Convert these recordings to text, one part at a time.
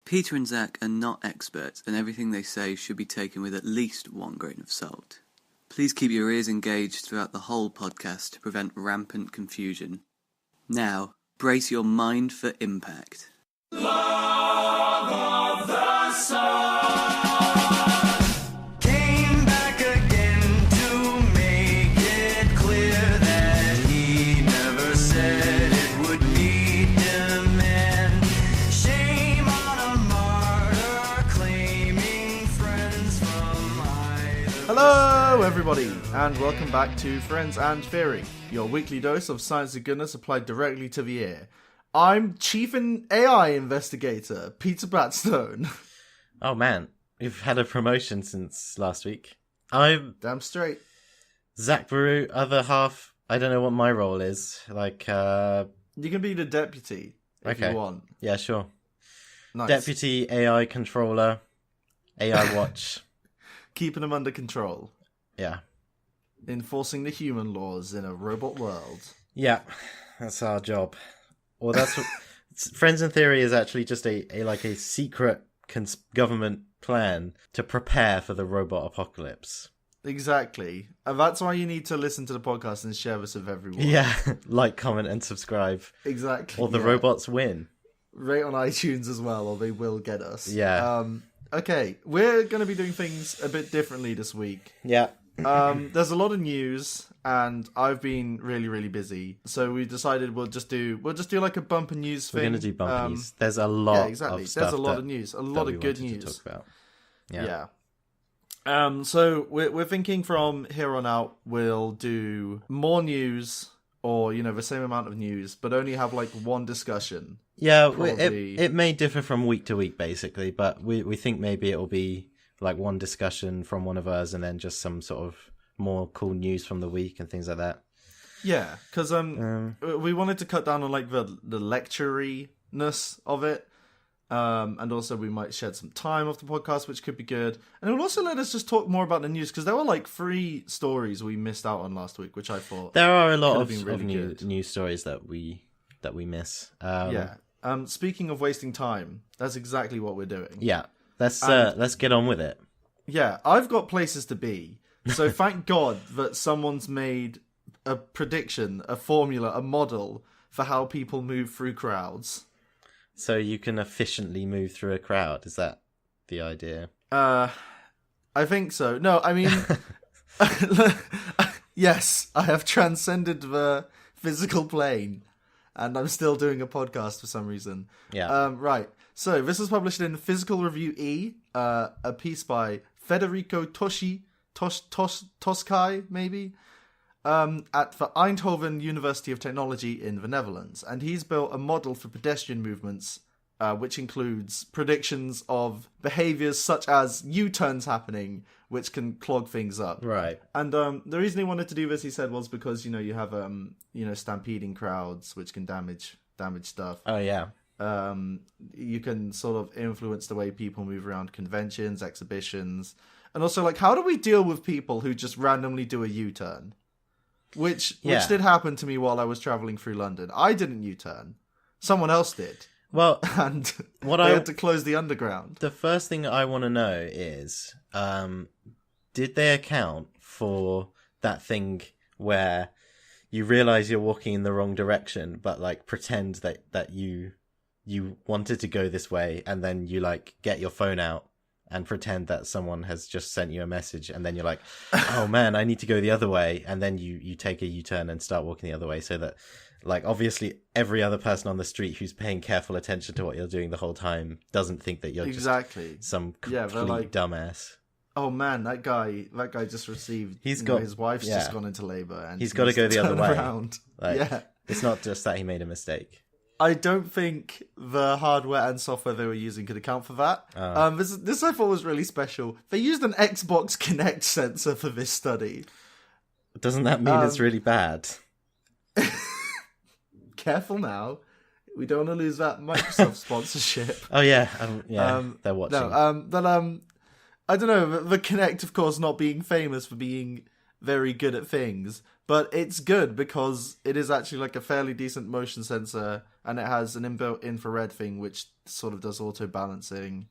Peter and Zach are not experts, and everything they say should be taken with at least 1 grain of salt. Please keep your ears engaged throughout the whole podcast to prevent rampant confusion. Now, brace your mind for impact. Love of the sun came back again to make it clear that he never said it would meet him, and shame on a martyr claiming friends from either. Hello everybody, and welcome back to Friends and Theory, your weekly dose of science and goodness applied directly to the ear. I'm Chief AI Investigator, Peter Blackstone. Oh man, we've had a promotion since last week. I'm Damn straight. Zach Baru, other half. I don't know what my role is. You can be the deputy if you want. Yeah, sure. Nice. Deputy AI Controller, AI Watch. Keeping them under control. Yeah. Enforcing the human laws in a robot world. Yeah, that's our job. Well, that's what Friends in Theory is actually just a secret government plan to prepare for the robot apocalypse. Exactly. And that's why you need to listen to the podcast and share this with everyone. Yeah, like, comment, and subscribe. Exactly. Or the robots win. Rate on iTunes as well, or they will get us. Yeah. Okay, we're going to be doing things a bit differently this week. Yeah. There's a lot of news, and I've been really busy. So we decided we'll just do like a bumper news thing. We're going to do bumper news. There's a lot of stuff. There's a lot of news, a lot of good news to talk about. Yeah. So we're thinking from here on out we'll do more news, or the same amount of news, but only have like one discussion. Yeah, it may differ from week to week basically, but we think maybe it will be like one discussion from one of us, and then just some sort of more cool news from the week and things like that. Yeah, because we wanted to cut down on like the lecture-ness of it, and also we might shed some time off the podcast, which could be good. And it will also let us just talk more about the news, because there were like 3 stories we missed out on last week, which I thought there are a lot of really news stories that we miss. Speaking of wasting time, that's exactly what we're doing. Yeah. Let's get on with it. Yeah, I've got places to be. So thank God that someone's made a prediction, a formula, a model for how people move through crowds. So you can efficiently move through a crowd. Is that the idea? I think so. No, I mean, yes, I have transcended the physical plane, and I'm still doing a podcast for some reason. Yeah. Right. So this was published in Physical Review E, a piece by Federico Toschi, Toscai, maybe, at the Eindhoven University of Technology in the Netherlands. And he's built a model for pedestrian movements, which includes predictions of behaviors such as U-turns happening, which can clog things up. Right. And the reason he wanted to do this, he said, was because, you have, stampeding crowds, which can damage stuff. Oh, yeah. You can sort of influence the way people move around conventions, exhibitions, and also like, how do we deal with people who just randomly do a U-turn? Which did happen to me while I was traveling through London. I didn't U-turn. Someone else did. Well, and they had to close the underground. The first thing I want to know is, did they account for that thing where you realize you're walking in the wrong direction, but like pretend that you wanted to go this way, and then you like get your phone out and pretend that someone has just sent you a message, and then you're like, oh man, I need to go the other way, and then you take a U-turn and start walking the other way, so that like obviously every other person on the street who's paying careful attention to what you're doing the whole time doesn't think that you're just some complete dumbass. Oh man, that guy just received. His wife's just gone into labor, and he's got to go the other way. Like, it's not just that he made a mistake. I don't think the hardware and software they were using could account for that. This I thought was really special. They used an Xbox Kinect sensor for this study. Doesn't that mean it's really bad? Careful now. We don't want to lose that Microsoft sponsorship. Oh yeah, they're watching. No, I don't know. The Kinect, of course, not being famous for being very good at things. But it's good because it is actually like a fairly decent motion sensor, and it has an inbuilt infrared thing which sort of does auto balancing.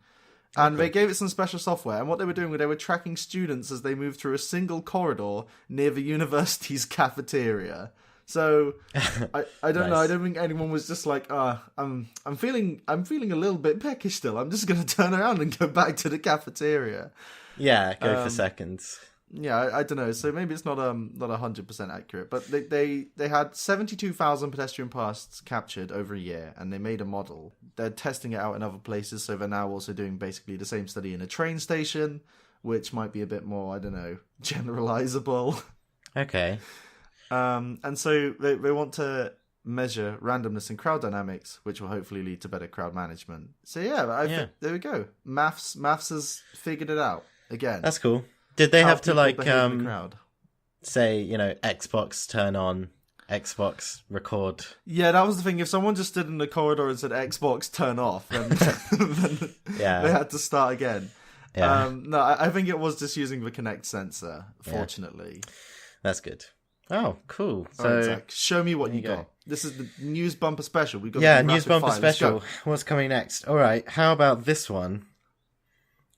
And they gave it some special software, and what they were doing was they were tracking students as they moved through a single corridor near the university's cafeteria. So I don't know. I don't think anyone was just like, I'm feeling a little bit peckish still. I'm just going to turn around and go back to the cafeteria. Yeah, go for seconds. Yeah, I don't know. So maybe it's not 100% accurate, but they had 72,000 pedestrian paths captured over a year, and they made a model. They're testing it out in other places, so they're now also doing basically the same study in a train station, which might be a bit more, I don't know, generalizable. Okay. And so they want to measure randomness and crowd dynamics, which will hopefully lead to better crowd management. So yeah, there we go. Maths has figured it out again. That's cool. Did they have to like crowd. say, Xbox turn on, Xbox record? Yeah, that was the thing. If someone just stood in the corridor and said Xbox turn off, then they had to start again. Yeah. No, I think it was just using the Kinect sensor, fortunately. That's good. Oh, cool. So, all right, Zach, show me what you got. This is the news bumper special. We've got news bumper special. What's coming next? All right, how about this one?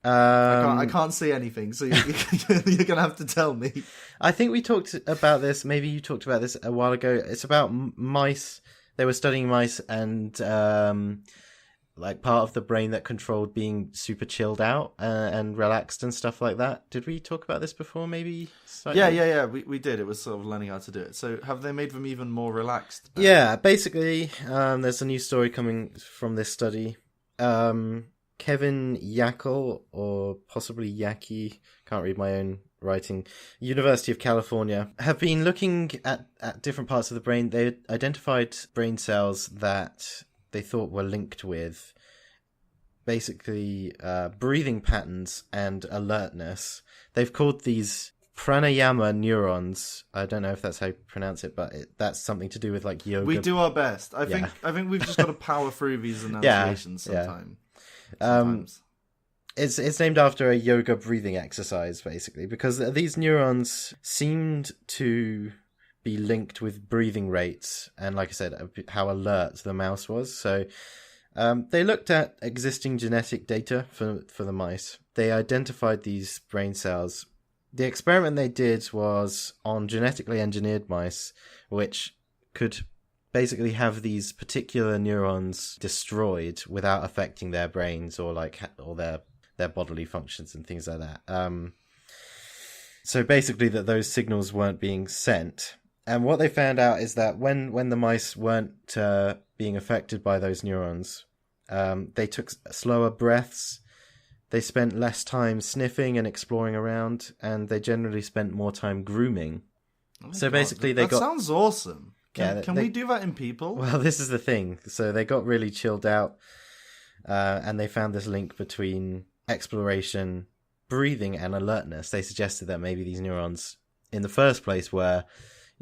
I can't see anything, so you're gonna have to tell me. I think we talked about this. Maybe you talked about this a while ago. It's about mice. They were studying mice, and like part of the brain that controlled being super chilled out and relaxed and stuff like that. Did we talk about this before? Maybe. Slightly? Yeah. We did. It was sort of learning how to do it. So have they made them even more relaxed? Yeah, basically, there's a new story coming from this study. Kevin Yackel, or possibly Yaki, can't read my own writing, University of California, have been looking at different parts of the brain. They identified brain cells that they thought were linked with basically breathing patterns and alertness. They've called these pranayama neurons. I don't know if that's how you pronounce it, but that's something to do with like yoga. We do our best. I think we've just got to power through these enunciations sometimes. It's named after a yoga breathing exercise, basically, because these neurons seemed to be linked with breathing rates and, like I said, how alert the mouse was. So they looked at existing genetic data for the mice. They identified these brain cells. The experiment they did was on genetically engineered mice, which could basically have these particular neurons destroyed without affecting their brains or their bodily functions and things like that. So basically that those signals weren't being sent. And what they found out is that when the mice weren't being affected by those neurons, they took slower breaths, they spent less time sniffing and exploring around, and they generally spent more time grooming. Basically that sounds awesome. Can we do that in people? Well, this is the thing. So they got really chilled out, and they found this link between exploration, breathing, and alertness. They suggested that maybe these neurons, in the first place, were,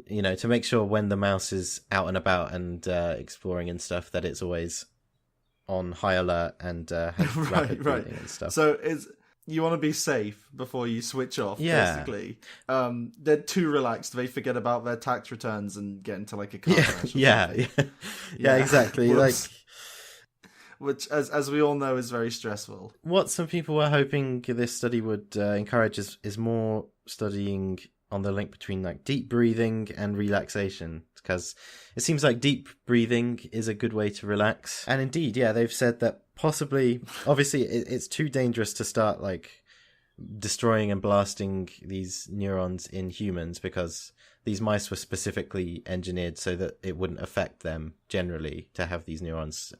to make sure when the mouse is out and about and exploring and stuff, that it's always on high alert and has rapid breathing and stuff. So you want to be safe before you switch off, basically. They're too relaxed. They forget about their tax returns and get into like a car crash. Yeah, exactly. Which, as we all know, is very stressful. What some people were hoping this study would encourage is more studying on the link between like deep breathing and relaxation, because it seems like deep breathing is a good way to relax. And indeed, they've said that possibly, obviously, it's too dangerous to start like destroying and blasting these neurons in humans, because these mice were specifically engineered so that it wouldn't affect them generally to have these neurons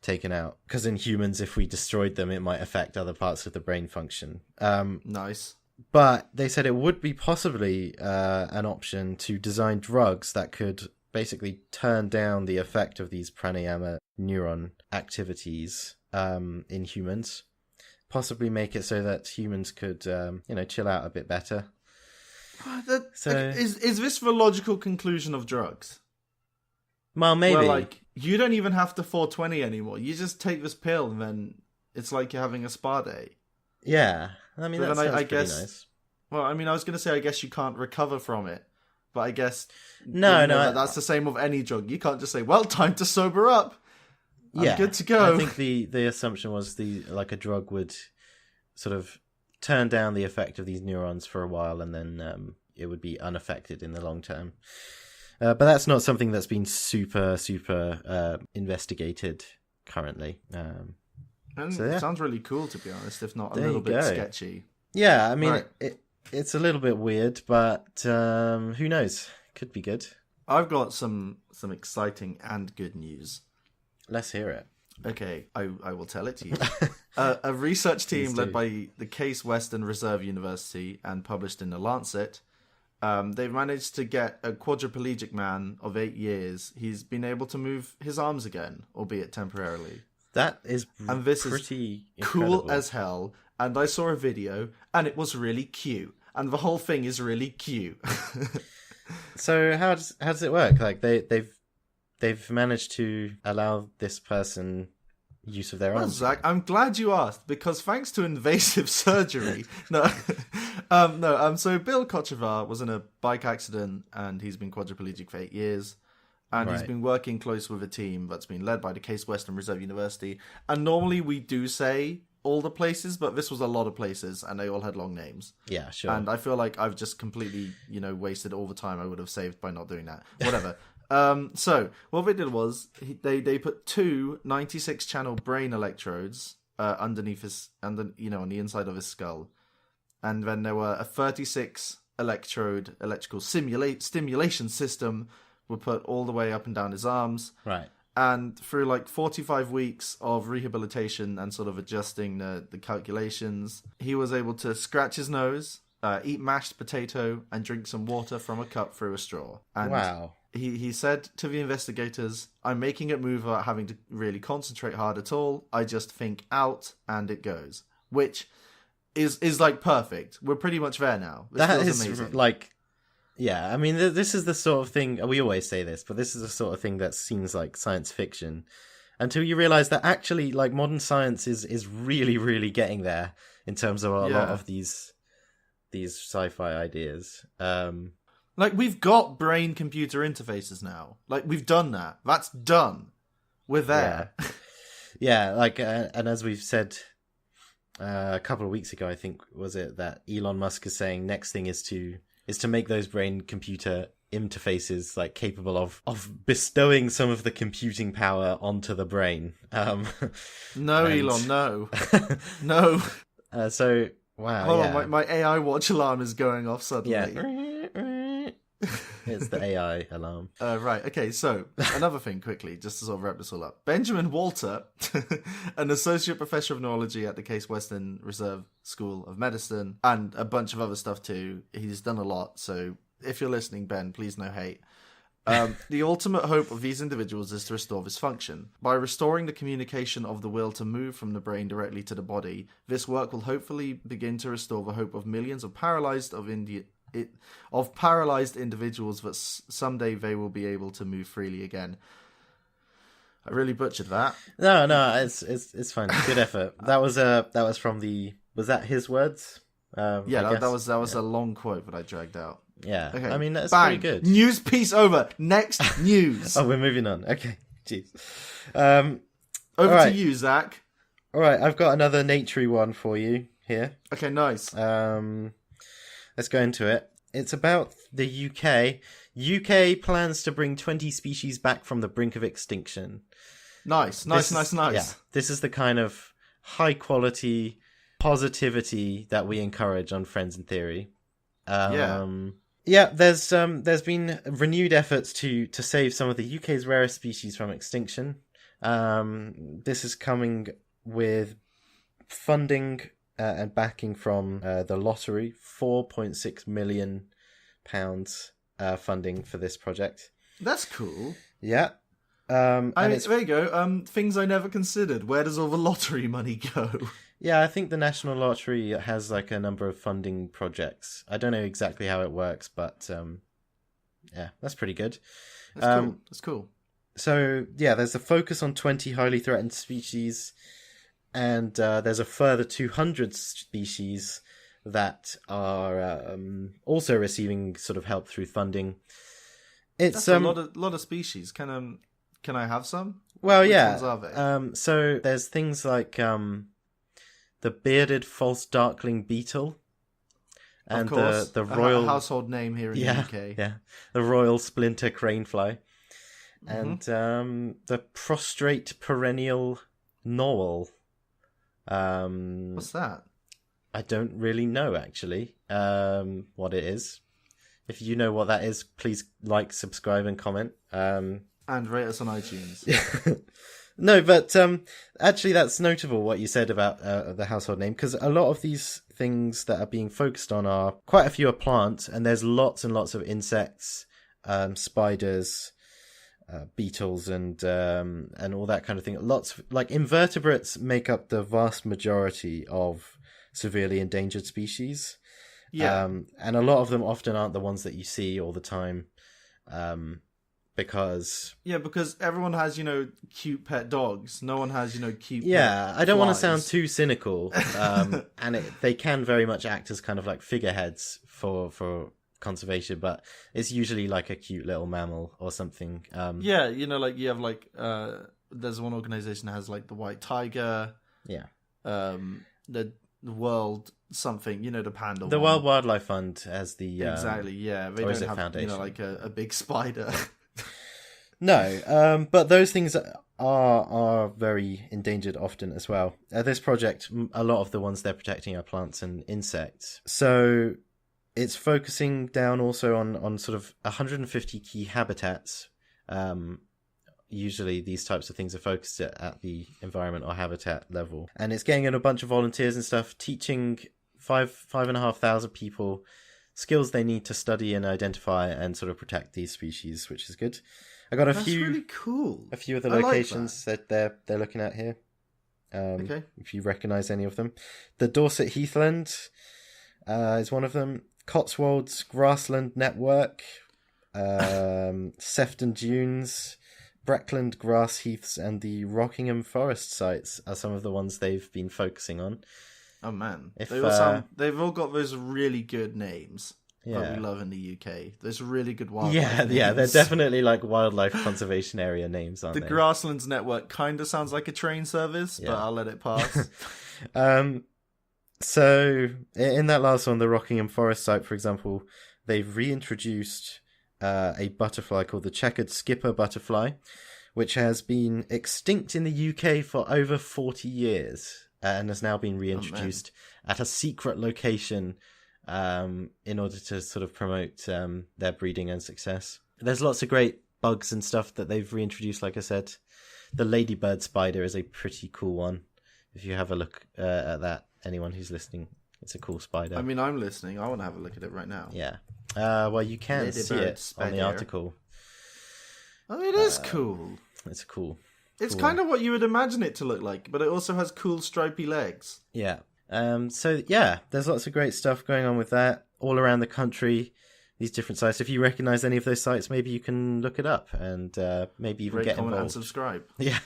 taken out. Because in humans, if we destroyed them, it might affect other parts of the brain function. Nice. But they said it would be possibly an option to design drugs that could basically turn down the effect of these pranayama neuron activities in humans. Possibly make it so that humans could, chill out a bit better. Is this the logical conclusion of drugs? Well, maybe. Where, like, you don't even have to 420 anymore. You just take this pill and then it's like you're having a spa day. Yeah. I mean, that sounds pretty nice. Well, I mean, I was going to say, I guess you can't recover from it. But I guess... No, that's the same with any drug. You can't just say, well, time to sober up. I'm good to go. I think the assumption was a drug would sort of turn down the effect of these neurons for a while, and then it would be unaffected in the long term. But that's not something that's been super investigated currently. It sounds really cool, to be honest, if not a little bit sketchy. Yeah, I mean, it's a little bit weird, but who knows? Could be good. I've got some exciting and good news. Let's hear it. Okay, I will tell it to you. A research team led by the Case Western Reserve University and published in The Lancet, they've managed to get a quadriplegic man of 8 years. He's been able to move his arms again, albeit temporarily. That is pretty incredible. Cool as hell. And I saw a video, and it was really cute. And the whole thing is really cute. So how does it work? Like they've managed to allow this person use of their arms. Zach, I'm glad you asked, because thanks to invasive surgery, so Bill Kochevar was in a bike accident, and he's been quadriplegic for 8 years. And he's been working close with a team that's been led by the Case Western Reserve University. And normally we do say all the places, but this was a lot of places, and they all had long names. Yeah, sure. And I feel like I've just completely, wasted all the time I would have saved by not doing that. Whatever. So what they did was they put two 96-channel brain electrodes underneath his, on the inside of his skull, and then there were a 36 electrode electrical stimulation system were put all the way up and down his arms. Right. And through like 45 weeks of rehabilitation and sort of adjusting the calculations, he was able to scratch his nose, eat mashed potato, and drink some water from a cup through a straw. And wow. He said to the investigators, "I'm making it move without having to really concentrate hard at all. I just think out and it goes." Which is like perfect. We're pretty much there now. This feels amazing. Yeah, I mean, this is the sort of thing, we always say this, but this is the sort of thing that seems like science fiction until you realize that actually, like, modern science is really, really getting there in terms of a lot of these sci-fi ideas. Like, we've got brain-computer interfaces now. Like, we've done that. That's done. We're there. Yeah, like, and as we've said a couple of weeks ago, I think, was it, that Elon Musk is saying next thing is to make those brain-computer interfaces like capable of bestowing some of the computing power onto the brain. No, Elon, no. No. So, wow. Hold on, my AI watch alarm is going off suddenly. Yeah. It's the AI alarm. Right, okay, so another thing quickly, just to sort of wrap this all up. Benjamin Walter, an associate professor of neurology at the Case Western Reserve School of Medicine, and a bunch of other stuff too. He's done a lot, so if you're listening, Ben, please no hate. The ultimate hope of these individuals is to restore this function. By restoring the communication of the will to move from the brain directly to the body, this work will hopefully begin to restore the hope of millions of paralyzed individuals that someday they will be able to move freely again. I really butchered that. No, it's fine. Good effort. That was from the. Was that his words? Yeah, that was a long quote that I dragged out. Yeah, okay. I mean that's Bang. pretty good. News piece over. Next news. Oh, we're moving on. Okay, jeez. Over to you, Zach. All right, I've got another naturey one for you here. Okay, nice. Let's go into it. It's about the UK. UK plans to bring 20 species back from the brink of extinction. Nice. Yeah, this is the kind of high quality positivity that we encourage on Friends in Theory. There's been renewed efforts to save some of the UK's rarest species from extinction. This is coming with funding and backing from the lottery, £4.6 million funding for this project. That's cool. Yeah. There you go. Things I never considered. Where does all the lottery money go? Yeah, I think the National Lottery has like a number of funding projects. I don't know exactly how it works, but yeah, that's pretty good. That's cool. So yeah, there's a focus on 20 highly threatened species, and there's a further 200 species that are also receiving sort of help through funding. It's That's a lot of species. Can I have some? Well, Which yeah. ones are they? So there's things like the bearded false darkling beetle, and of course, the royal household name here in the UK. Yeah, the royal splinter cranefly, and the prostrate perennial knoll. What's that? I don't really know actually what it is. If you know what that is, please like, subscribe, and comment. And rate us on iTunes. No, but actually that's notable what you said about the household name, because a lot of these things that are being focused on are, quite a few are plants, and there's lots and lots of insects, spiders, beetles, and all that kind of thing. Lots like invertebrates make up the vast majority of severely endangered species. Yeah. And a lot of them often aren't the ones that you see all the time. Because everyone has, cute pet dogs. No one has, cute yeah, pet I don't want to flies. sound too cynical, and they can very much act as kind of like figureheads for conservation, but it's usually like a cute little mammal or something. Yeah, like you have there's one organization that has like the white tiger. Yeah. The world something, the panda. The one. World Wildlife Fund has the exactly. Yeah, they or don't is it have foundation? like a big spider. No, but those things are very endangered often as well. This project, a lot of the ones they're protecting are plants and insects. So it's focusing down also on sort of 150 key habitats. Usually these types of things are focused at the environment or habitat level. And it's getting in a bunch of volunteers and stuff, teaching 5,500 people skills they need to study and identify and sort of protect these species, which is good. I got That's really cool. A few of the I like locations that they're looking at here. Okay. If you recognise any of them. The Dorset Heathland is one of them. Cotswolds Grassland Network. Sefton Dunes. Breckland Grass Heaths and the Rockingham Forest sites are some of the ones they've been focusing on. Oh man, If, they've all got those really good names that we love in the UK. There's really good wildlife names. Yeah, they're definitely like wildlife conservation area names, aren't The they? Grasslands Network kind of sounds like a train service, but I'll let it pass. So in that last one, the Rockingham Forest site, for example, they've reintroduced a butterfly called the checkered skipper butterfly, which has been extinct in the UK for over 40 years and has now been reintroduced at a secret location in order to sort of promote their breeding and success. There's lots of great bugs and stuff that they've reintroduced, like I said. The ladybird spider is a pretty cool one. If you have a look at that, anyone who's listening, it's a cool spider. I mean, I'm listening. I want to have a look at it right now. Yeah. Well, you can see it on the article. Oh, it is cool. It's cool. It's kind of what you would imagine it to look like, but it also has cool stripy legs. Yeah. So, yeah, there's lots of great stuff going on with that all around the country, these different sites. If you recognise any of those sites, maybe you can look it up and maybe even get comment, involved. and subscribe. Yeah.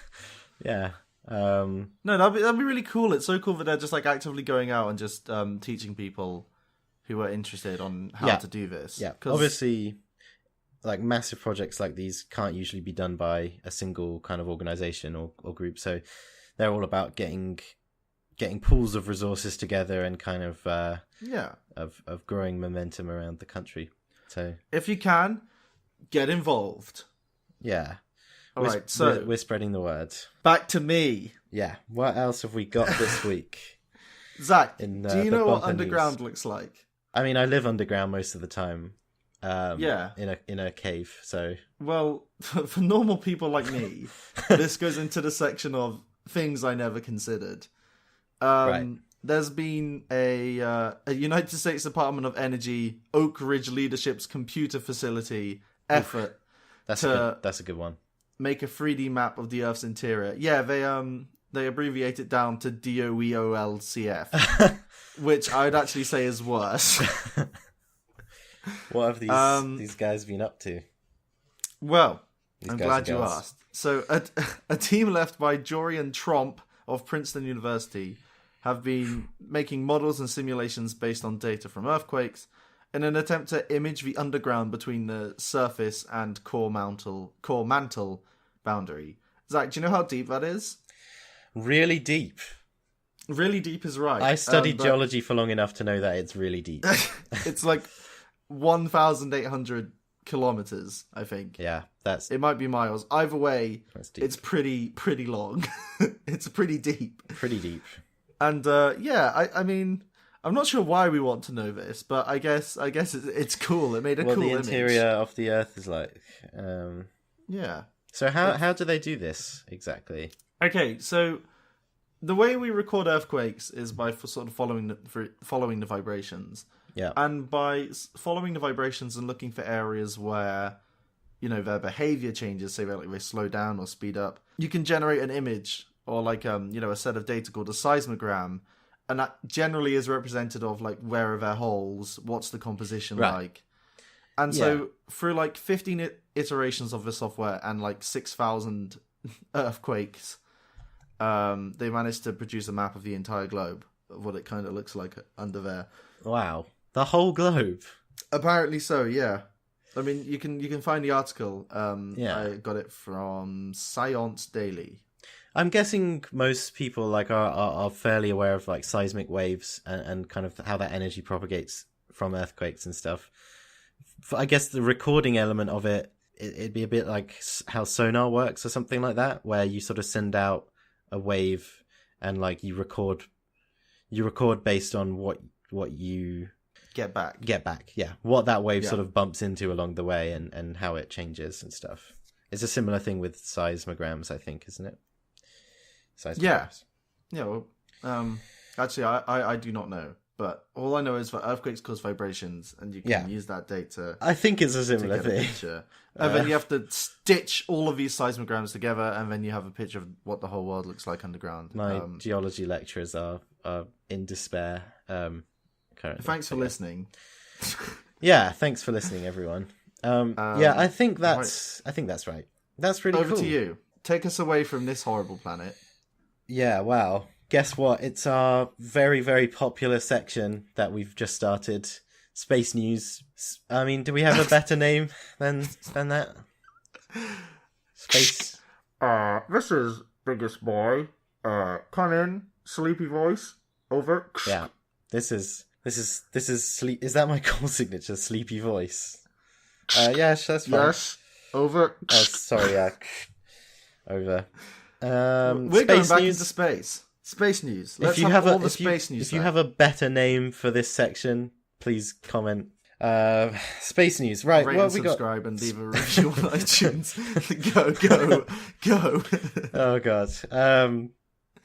Yeah. No, that'd be really cool. It's so cool that they're just like actively going out and just teaching people who are interested on how to do this. Yeah, obviously, like massive projects like these can't usually be done by a single kind of organization or group. So they're all about getting pools of resources together and kind of of growing momentum around the country. So if you can, get involved. Yeah. All right, so we're spreading the word. Back to me. Yeah. What else have we got this week? Zach, do you know what underground news looks like? I mean, I live underground most of the time. Yeah. In a cave, so... Well, for normal people like me, this goes into the section of things I never considered. Right. There's been a United States Department of Energy Oak Ridge Leadership's computer facility effort that's a good one. Make a 3D map of the Earth's interior. Yeah, they abbreviate it down to DOEOLCF, which I'd actually say is worse. What have these guys been up to? Well, I'm glad you asked. So, a team left by Jorian Tromp of Princeton University have been making models and simulations based on data from earthquakes in an attempt to image the underground between the surface and core mantle boundary. Zach, do you know how deep that is? Really deep. Really deep is right. I studied geology for long enough to know that it's really deep. It's like 1,800 kilometers, I think. Yeah, it might be miles. Either way, that's deep. it's pretty long. It's pretty deep. Pretty deep. And I mean, I'm not sure why we want to know this, but I guess it's cool. It made a cool image. Well, the interior of the Earth is like. Yeah. So how do they do this exactly? Okay, so the way we record earthquakes is by sort of following the vibrations. Yeah. And by following the vibrations and looking for areas where, their behavior changes, say they slow down or speed up, you can generate an image or like, a set of data called a seismogram. And that generally is representative of like, where are their holes? What's the composition like? And so through like 15 iterations of the software and like 6,000 earthquakes, they managed to produce a map of the entire globe, of what it kind of looks like under there. Wow. The whole globe? Apparently so, yeah. I mean, you can find the article. I got it from Science Daily. I'm guessing most people like are fairly aware of like seismic waves and kind of how that energy propagates from earthquakes and stuff. I guess the recording element of it'd be a bit like how sonar works or something like that, where you sort of send out a wave and like you record based on what you get back, yeah, what that wave sort of bumps into along the way and how it changes and stuff. It's a similar thing with seismograms, I think, isn't it? Seismographs. Yeah. Well, actually, I do not know, but all I know is that earthquakes cause vibrations, and you can use that data. I think it's a similar thing. And then you have to stitch all of these seismograms together, and then you have a picture of what the whole world looks like underground. My geology lecturers are in despair. Currently. Thanks for listening. Yeah, thanks for listening, everyone. I think that's right. That's really cool. Over to you. Take us away from this horrible planet. Yeah, wow. Guess what? It's our very, very popular section that we've just started. Space news. I mean, do we have a better name than that? Space. This is Biggest Boy. Come in, sleepy voice. Over. Yeah. This is sleep. Is that my call signature? Sleepy voice. Yes, that's fine. Yes. Over. Oh, sorry. Over. We're going back into space. Space news. Let's have all the space news. If you have a better name for this section, please comment. Space news, right? Rate what and we got? Subscribe and leave a review on iTunes. Go. Oh god.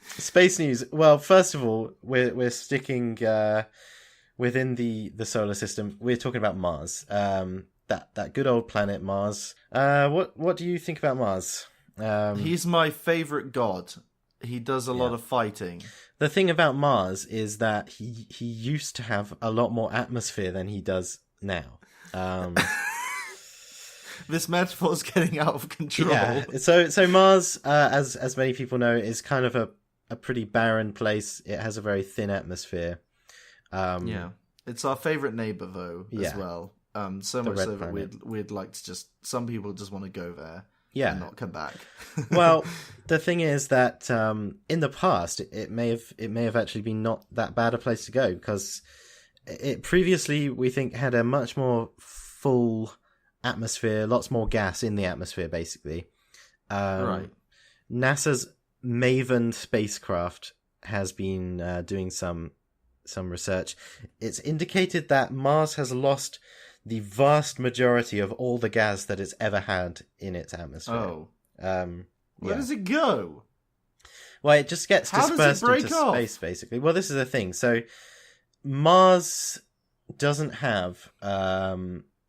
Space news. Well, first of all, we're sticking within the solar system. We're talking about Mars. That good old planet Mars. What do you think about Mars? He's my favorite god. He does a lot of fighting. The thing about Mars is that he used to have a lot more atmosphere than he does now. This metaphor's getting out of control. Yeah. So Mars, as many people know, is kind of a pretty barren place. It has a very thin atmosphere. It's our favorite neighbor though, as well. So much so that we'd like to some people just want to go there. Yeah, and not come back. Well, the thing is that in the past, it may have actually been not that bad a place to go, because it previously, we think, had a much more full atmosphere, lots more gas in the atmosphere, basically. Right. NASA's MAVEN spacecraft has been doing some research. It's indicated that Mars has lost the vast majority of all the gas that it's ever had in its atmosphere. Oh. Where does it go? Well, it just gets dispersed into space, basically. Well, this is the thing. So, Mars doesn't have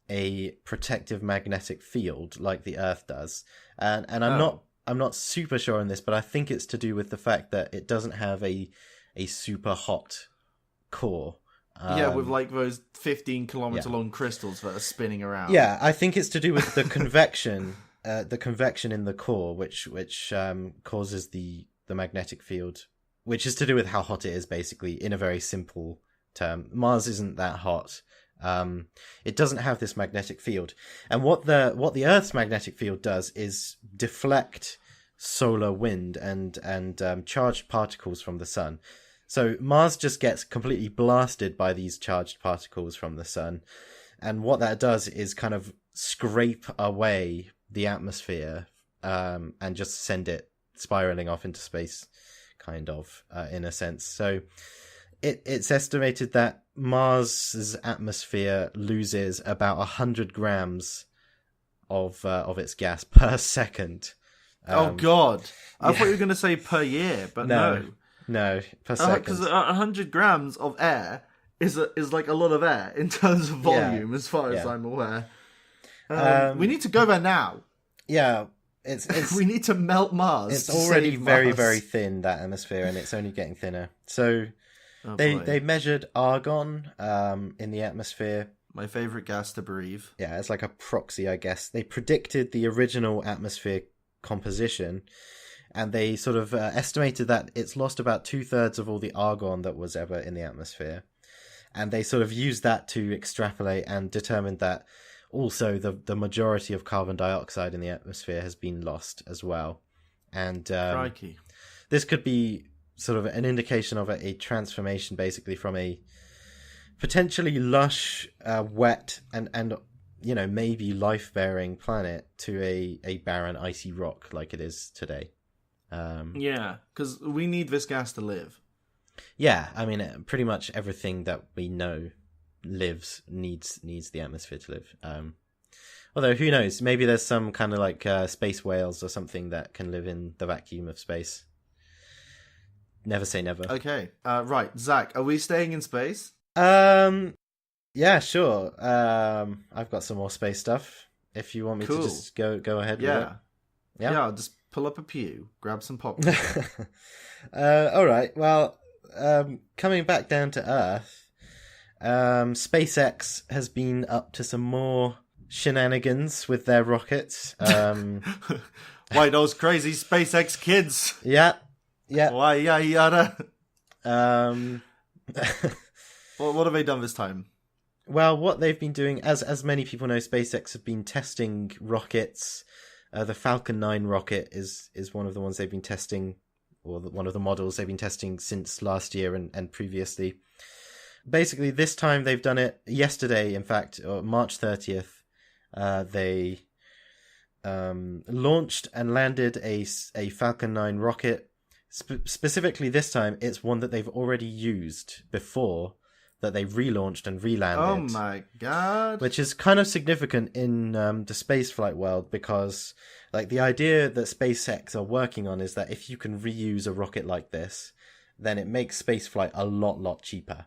a protective magnetic field like the Earth does. And I'm not super sure on this, but I think it's to do with the fact that it doesn't have a super hot core. With like those 15-kilometer long crystals that are spinning around. Yeah, I think it's to do with the convection, in the core, which causes the magnetic field which is to do with how hot it is, basically, in a very simple term. Mars isn't that hot. It doesn't have this magnetic field. And what the Earth's magnetic field does is deflect solar wind and charged particles from the sun. So Mars just gets completely blasted by these charged particles from the sun. And what that does is kind of scrape away the atmosphere and just send it spiraling off into space, kind of, in a sense. So it's estimated that Mars's atmosphere loses about 100 grams of its gas per second. Oh, God. I thought you were going to say per year, but no. No, per second. Because 100 grams of air is like a lot of air in terms of volume, as far as I'm aware. We need to go there now. Yeah, it's we need to melt Mars. It's already very, very thin, that atmosphere, and it's only getting thinner. So they measured argon in the atmosphere. My favorite gas to breathe. Yeah, it's like a proxy, I guess. They predicted the original atmosphere composition, and they sort of estimated that it's lost about 2/3 of all the argon that was ever in the atmosphere. And they sort of used that to extrapolate and determined that also the majority of carbon dioxide in the atmosphere has been lost as well. And Crikey. This could be sort of an indication of a transformation, basically, from a potentially lush, wet, and maybe life-bearing planet to a barren, icy rock like it is today. Yeah, because we need this gas to live. Yeah, I mean, pretty much everything that we know lives needs the atmosphere to live. Although, who knows? Maybe there's some kind of like space whales or something that can live in the vacuum of space. Never say never. Okay, right, Zach, are we staying in space? Yeah, sure. I've got some more space stuff. If you want me to just go ahead with it. Yeah, I'll just pull up a pew, grab some popcorn. All right. Well, coming back down to Earth, SpaceX has been up to some more shenanigans with their rockets. Why, those crazy SpaceX kids? Yeah. Why, yada. What have they done this time? Well, what they've been doing, as many people know, SpaceX have been testing rockets. The Falcon 9 rocket is one of the ones they've been testing, or one of the models they've been testing since last year and previously. Basically, this time they've done it yesterday, in fact, or March 30th. They launched and landed a Falcon 9 rocket. Specifically this time, it's one that they've already used before, that they relaunched and relanded. Oh my god. Which is kind of significant in the spaceflight world, because like the idea that SpaceX are working on is that if you can reuse a rocket like this, then it makes spaceflight a lot cheaper.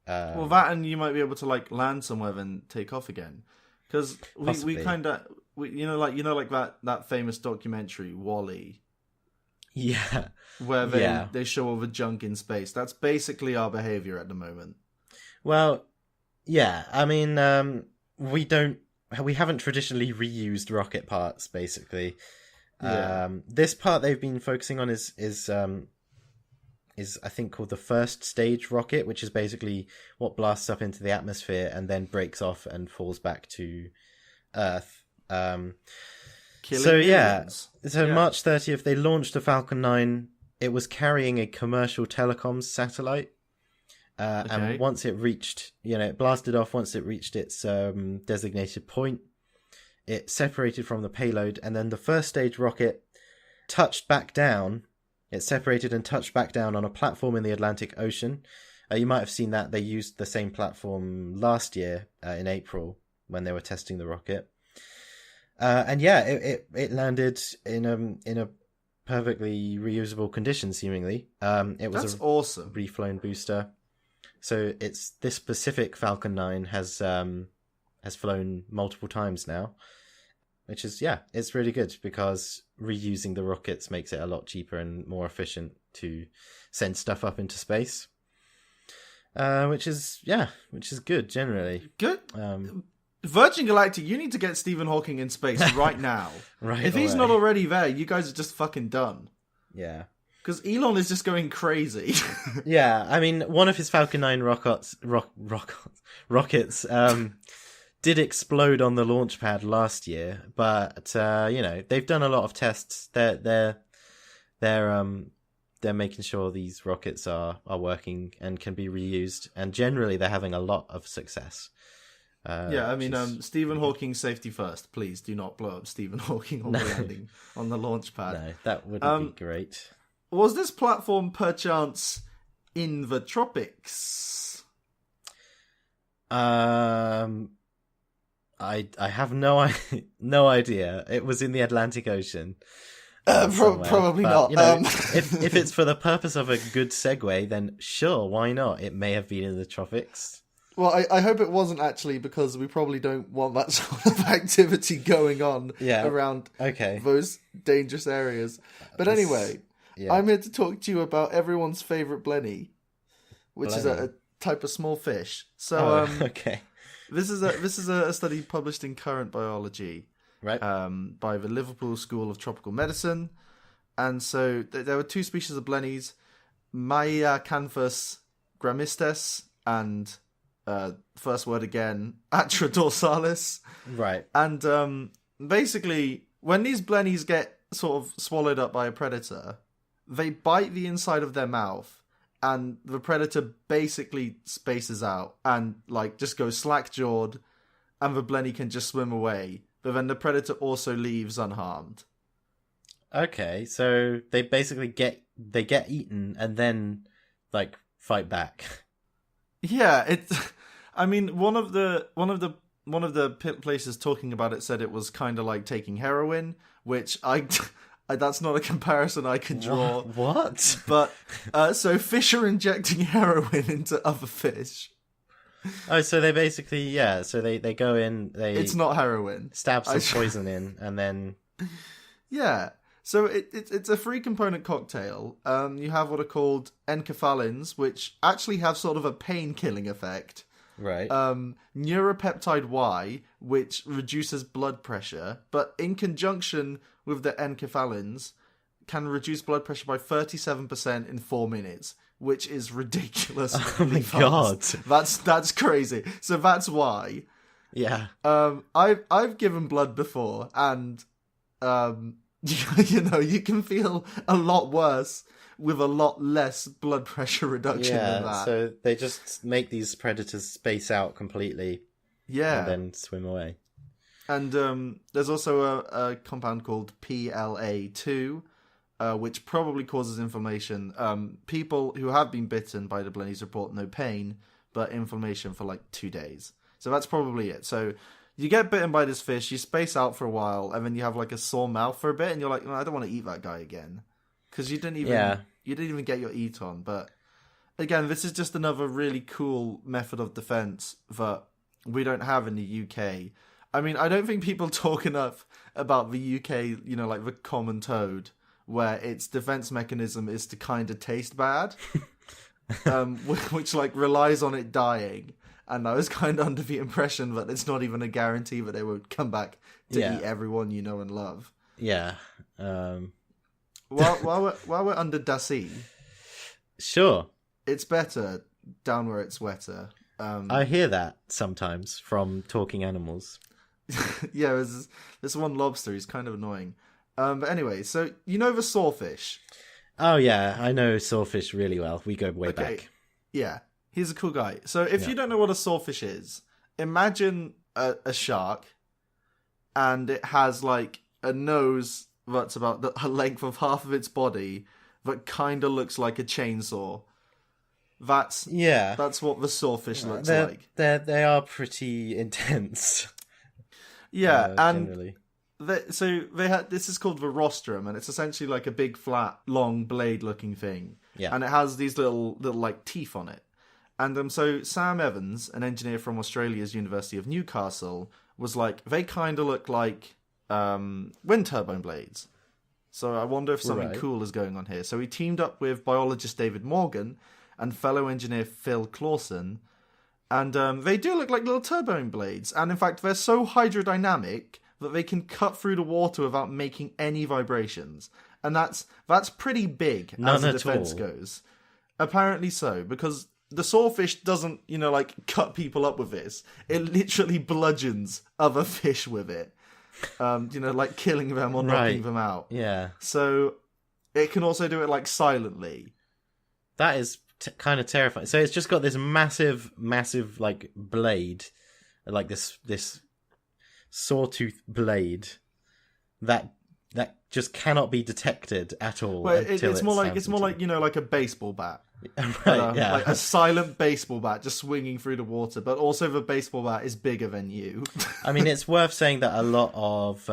Well, that, and you might be able to like land somewhere then take off again, because we kind of like that famous documentary WALL-E. Yeah, where they show all the junk in space. That's basically our behavior at the moment. Well, yeah, I mean, we haven't traditionally reused rocket parts, basically. Yeah. This part they've been focusing on is I think called the first stage rocket, which is basically what blasts up into the atmosphere and then breaks off and falls back to Earth. March 30th, they launched the Falcon 9. It was carrying a commercial telecoms satellite. And once it reached, it blasted off once it reached its designated point. It separated from the payload, and then the first stage rocket touched back down. It separated and touched back down on a platform in the Atlantic Ocean. You might have seen that they used the same platform last year in April when they were testing the rocket. It landed in a perfectly reusable condition, seemingly. That's awesome. Reflown booster. So this specific Falcon 9 has flown multiple times now, which is, it's really good, because reusing the rockets makes it a lot cheaper and more efficient to send stuff up into space. Which is good generally. Good. Virgin Galactic, you need to get Stephen Hawking in space right now. Right. If he's not already there, you guys are just fucking done. Yeah. Because Elon is just going crazy. Yeah, I mean, one of his Falcon 9 rockets did explode on the launch pad last year, but they've done a lot of tests. They're making sure these rockets are working and can be reused, and generally they're having a lot of success. Yeah, I mean, Stephen Hawking, safety first. Please do not blow up Stephen Hawking on the landing on the launch pad. No, that wouldn't be great. Was this platform perchance in the tropics? I have no idea. It was in the Atlantic Ocean. Probably not. If it's for the purpose of a good segue, then sure, why not? It may have been in the tropics. Well, I hope it wasn't actually, because we probably don't want that sort of activity going on around those dangerous areas. But anyway, I'm here to talk to you about everyone's favourite blenny, which is a type of small fish. So, this is a study published in Current Biology, right? By the Liverpool School of Tropical Medicine, and so there were two species of blennies, Maiacanthus gramistes and first word again, Atra dorsalis. Right. And basically, when these blennies get sort of swallowed up by a predator, they bite the inside of their mouth, and the predator basically spaces out and just goes slack-jawed, and the blenny can just swim away. But then the predator also leaves unharmed. Okay, so they basically get eaten and then fight back. Yeah, I mean, one of the places talking about it said it was kind of like taking heroin, which that's not a comparison I can draw. What? But so fish are injecting heroin into other fish. Oh, so they basically so they go in. It's not heroin. Stab some poison in, and then So it's a 3-component cocktail. You have what are called enkephalins, which actually have sort of a pain-killing effect. Right. Neuropeptide Y, which reduces blood pressure, but in conjunction with the enkephalins, can reduce blood pressure by 37% in 4 minutes, which is ridiculous. Oh my god, that's crazy. So that's why. Yeah. I've given blood before, and you can feel a lot worse with a lot less blood pressure reduction than that. So they just make these predators space out completely. Yeah. And then swim away. And there's also a compound called PLA2, which probably causes inflammation. People who have been bitten by the blennies report no pain, but inflammation for 2 days. So that's probably it. So you get bitten by this fish, you space out for a while, and then you have a sore mouth for a bit, and you're like, I don't want to eat that guy again. Because you didn't even get your eat on. But again, this is just another really cool method of defense that we don't have in the UK. I mean, I don't think people talk enough about the UK, the common toad, where its defense mechanism is to kind of taste bad, which relies on it dying. And I was kind of under the impression that it's not even a guarantee that they would come back to eat everyone you know and love. Yeah. While we're under Dassie, sure, it's better down where it's wetter. I hear that sometimes from talking animals. Yeah, there's this one lobster. He's kind of annoying. But anyway, so the sawfish. Oh yeah, I know sawfish really well. We go way back. Yeah, he's a cool guy. So if you don't know what a sawfish is, imagine a shark, and it has a nose that's about the length of half of its body that kind of looks like a chainsaw. That's what the sawfish looks like. They are pretty intense. Yeah, and generally. This is called the rostrum, and it's essentially a big flat, long blade-looking thing. Yeah, and it has these little teeth on it. And so Sam Evans, an engineer from Australia's University of Newcastle, was they kind of look like wind turbine blades. So I wonder if something cool is going on here. So he teamed up with biologist David Morgan and fellow engineer Phil Clausen, and they do look like little turbine blades. And in fact, they're so hydrodynamic that they can cut through the water without making any vibrations. and that's pretty big as a defense goes. Apparently so, because the sawfish doesn't, like cut people up with this. It literally bludgeons other fish with it. Like killing them or knocking them out. Yeah. So it can also do it like silently. That is kind of terrifying. So it's just got this massive like blade, like this sawtooth blade that just cannot be detected at all. Well, it's more like like a baseball bat. Right, yeah. Like a silent baseball bat just swinging through the water, but also the baseball bat is bigger than you. I mean, it's worth saying that a lot of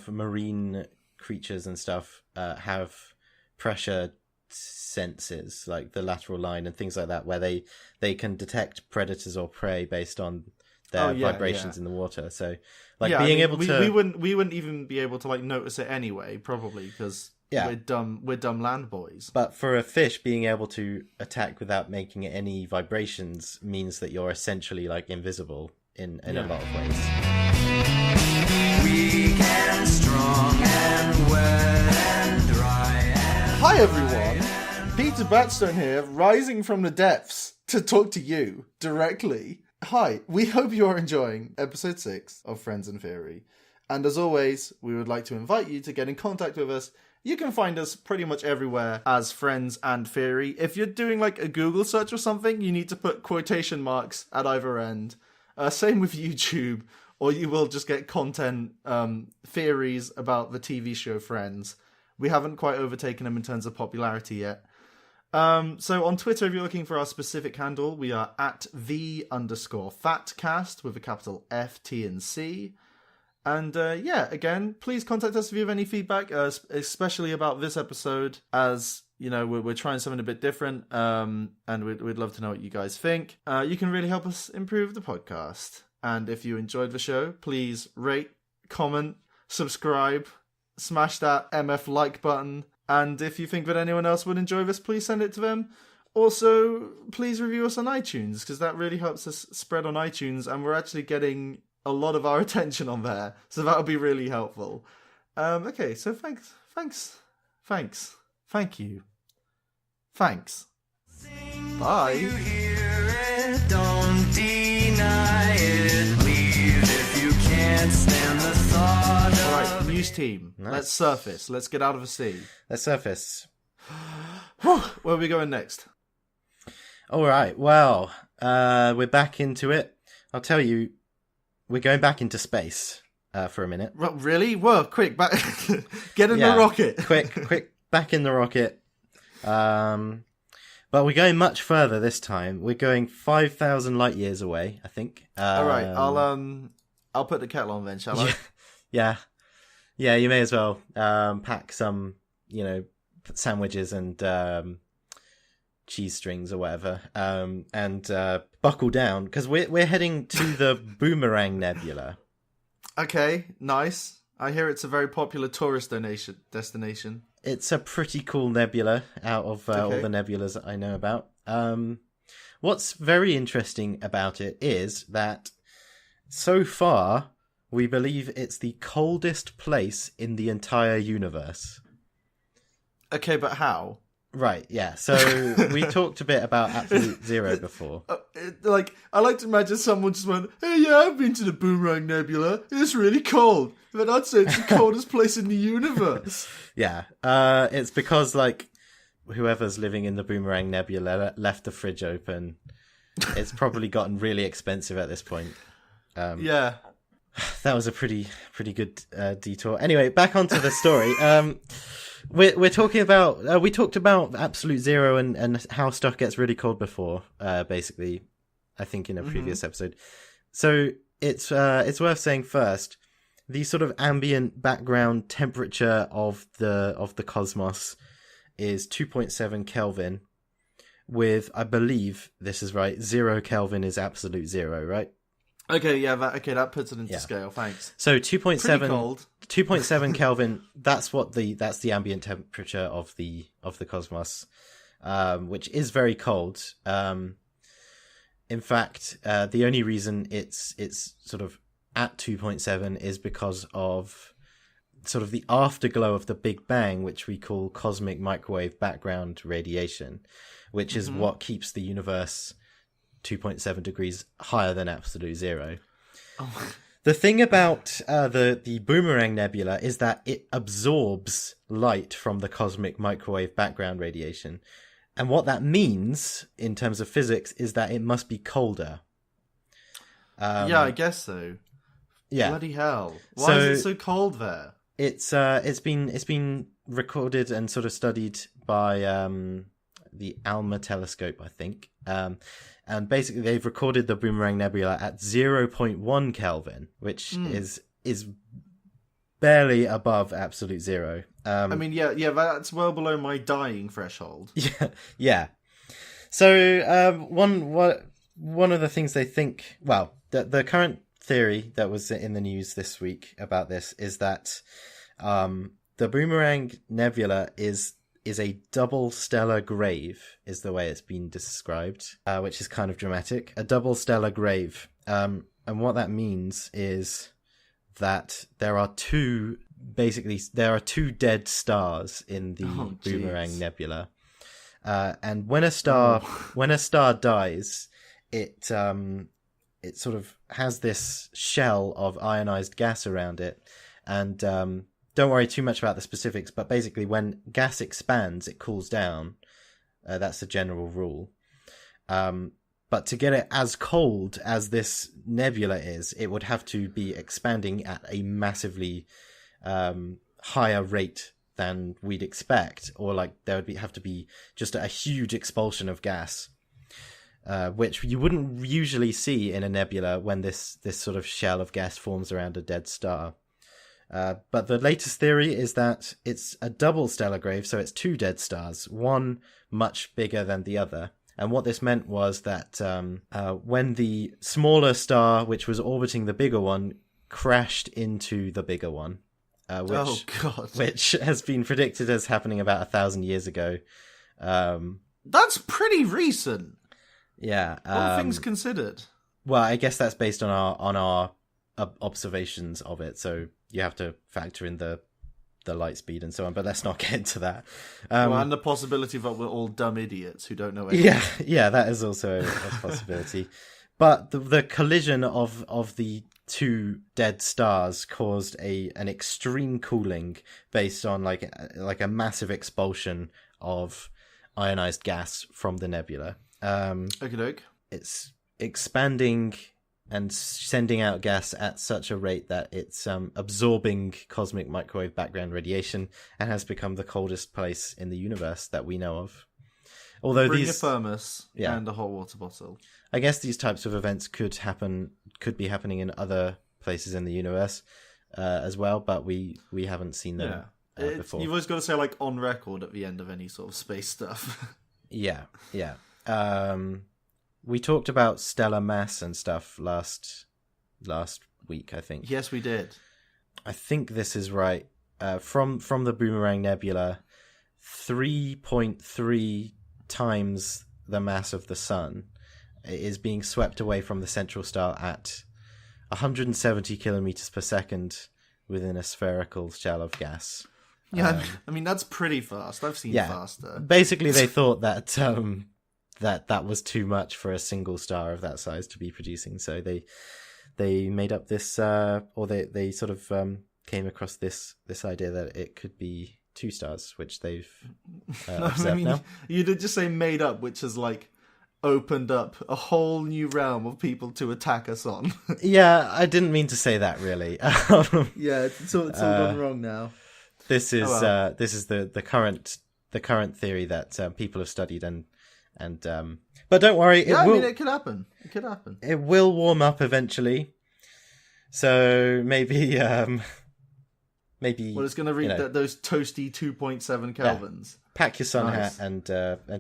marine creatures and stuff have pressure senses, like the lateral line and things like that, where they can detect predators or prey based on their vibrations in the water. So, like able to, we wouldn't even be able to like notice it anyway, probably because. Yeah. We're dumb land boys. But for a fish, being able to attack without making any vibrations means that you're essentially like invisible in a lot of ways. Weak and strong and wet and dry. Hi everyone, Peter Batstone here, rising from the depths to talk to you directly. Hi, we hope you are enjoying episode 6 of Friends and Theory. And as always, we would like to invite you to get in contact with us. You can find us pretty much everywhere as Friends and Theory. If you're doing like a Google search or something, you need to put quotation marks at either end. Same with YouTube, or you will just get content theories about the TV show Friends. We haven't quite overtaken them in terms of popularity yet. So on Twitter, if you're looking for our specific handle, we are at @the_fatcast with a capital F, T, and C. And again, please contact us if you have any feedback, especially about this episode, as we're trying something a bit different, and we'd love to know what you guys think. You can really help us improve the podcast. And if you enjoyed the show, please rate, comment, subscribe, smash that MF like button. And if you think that anyone else would enjoy this, please send it to them. Also, please review us on iTunes, because that really helps us spread on iTunes, and we're actually getting a lot of our attention on there, so that would be really helpful. Okay, so thanks, thank you, thanks, bye. You hear it, don't deny it. Leave if you can't stand the thought of. Alright, news team. Nice. Let's surface. Let's get out of the sea. Let's surface. Where are we going next? Alright, well, we're back into it. I'll tell you, we're going back into space for a minute. Really? Whoa, quick, back. Get in the rocket. quick, back in the rocket. But we're going much further this time. We're going 5,000 light years away, I think. All right, I'll put the kettle on then, shall I? Yeah, you may as well pack some, sandwiches and cheese strings or whatever, and buckle down, because we're heading to the Boomerang Nebula. Okay, nice. I hear it's a very popular tourist destination. It's a pretty cool nebula out of all the nebulas that I know about. What's very interesting about it is that so far we believe it's the coldest place in the entire universe. Okay, but how? Right, yeah. So we talked a bit about absolute zero before. I like to imagine someone just went, "Hey, yeah, I've been to the Boomerang Nebula. It's really cold." But I'd say it's the coldest place in the universe. Yeah, it's because whoever's living in the Boomerang Nebula left the fridge open. It's probably gotten really expensive at this point. Yeah. That was a pretty good detour. Anyway, back onto the story. We're talking about we talked about absolute zero and how stuff gets really cold before, basically, I think in a previous episode. So it's worth saying first, the sort of ambient background temperature of the cosmos is 2.7 Kelvin, with, I believe this is right, 0 Kelvin is absolute zero, right? Okay, yeah, that puts it into scale. Thanks. So 2.7 Kelvin. That's the ambient temperature of the cosmos, which is very cold. In fact, the only reason it's sort of at 2.7 is because of sort of the afterglow of the Big Bang, which we call cosmic microwave background radiation, which is what keeps the universe 2.7 degrees higher than absolute zero. Oh. The thing about the Boomerang Nebula is that it absorbs light from the cosmic microwave background radiation. And what that means, in terms of physics, is that it must be colder. Yeah, I guess so. Yeah. Bloody hell. Why is it so cold there? It's been recorded and sort of studied by the ALMA telescope, I think. And basically they've recorded the Boomerang Nebula at 0.1 Kelvin, which is barely above absolute zero. I mean, yeah, that's well below my dying threshold. Yeah. So one of the things they think, well, the current theory that was in the news this week about this is that the Boomerang Nebula is a double stellar grave, is the way it's been described, which is kind of dramatic. A double stellar grave. And what that means is that there are two dead stars in the Boomerang Nebula. And when a star dies, it sort of has this shell of ionized gas around it. And don't worry too much about the specifics, but basically when gas expands, it cools down. That's the general rule. But to get it as cold as this nebula is, it would have to be expanding at a massively higher rate than we'd expect, or like there would have to be just a huge expulsion of gas, which you wouldn't usually see in a nebula when this sort of shell of gas forms around a dead star. But the latest theory is that it's a double stellar grave, so it's two dead stars, one much bigger than the other. And what this meant was that when the smaller star, which was orbiting the bigger one, crashed into the bigger one, which has been predicted as happening about 1,000 years ago. That's pretty recent. Yeah. All things considered. Well, I guess that's based on our observations of it, so you have to factor in the light speed and so on, but let's not get into that. And the possibility that we're all dumb idiots who don't know anything. Yeah, that is also a possibility. But the collision of the two dead stars caused an extreme cooling based on like a massive expulsion of ionized gas from the nebula. Okey-doke. It's expanding and sending out gas at such a rate that it's absorbing cosmic microwave background radiation and has become the coldest place in the universe that we know of. Although Bring a thermos and a hot water bottle. I guess these types of events could be happening in other places in the universe as well, but we haven't seen them before. You've always got to say like on record at the end of any sort of space stuff. Yeah. We talked about stellar mass and stuff last week, I think. Yes, we did. I think this is right. From the Boomerang Nebula, 3.3 times the mass of the sun is being swept away from the central star at 170 kilometers per second within a spherical shell of gas. Yeah, I mean, that's pretty fast. I've seen faster. Basically, they thought that that was too much for a single star of that size to be producing, so they made up this, or they sort of came across this idea that it could be two stars, which they've observed now. You did just say made up, which has like opened up a whole new realm of people to attack us on. Yeah, I didn't mean to say that really. Yeah, it's all gone wrong now. This is the current theory that people have studied and but don't worry, it could happen. It will warm up eventually. So maybe well, it's going to reach those toasty 2.7 kelvins. Pack your sun hat and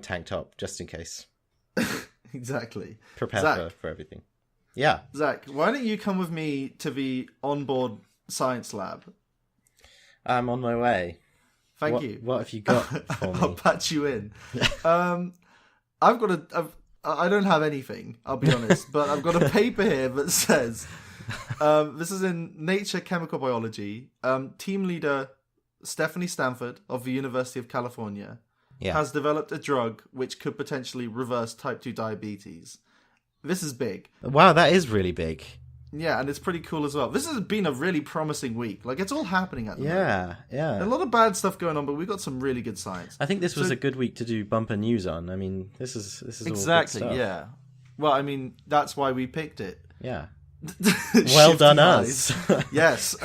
tank top just in case. Exactly. Prepare for everything. Yeah. Zach, why don't you come with me to the onboard science lab? I'm on my way. Thank you. What have you got for me? I'll patch you in. I don't have anything, I'll be honest, but I've got a paper here that says This is in Nature Chemical Biology. Team leader Stephanie Stanford of the University of California has developed a drug which could potentially reverse type 2 diabetes. This is big. Wow, that is really big. Yeah, and it's pretty cool as well. This has been a really promising week. Like, it's all happening at the moment. Yeah. A lot of bad stuff going on, but we've got some really good science. I think this was a good week to do bumper news on. I mean, this is exactly, all good stuff. yeah. Well, I mean, that's why we picked it. Yeah. Well done, us. Yes.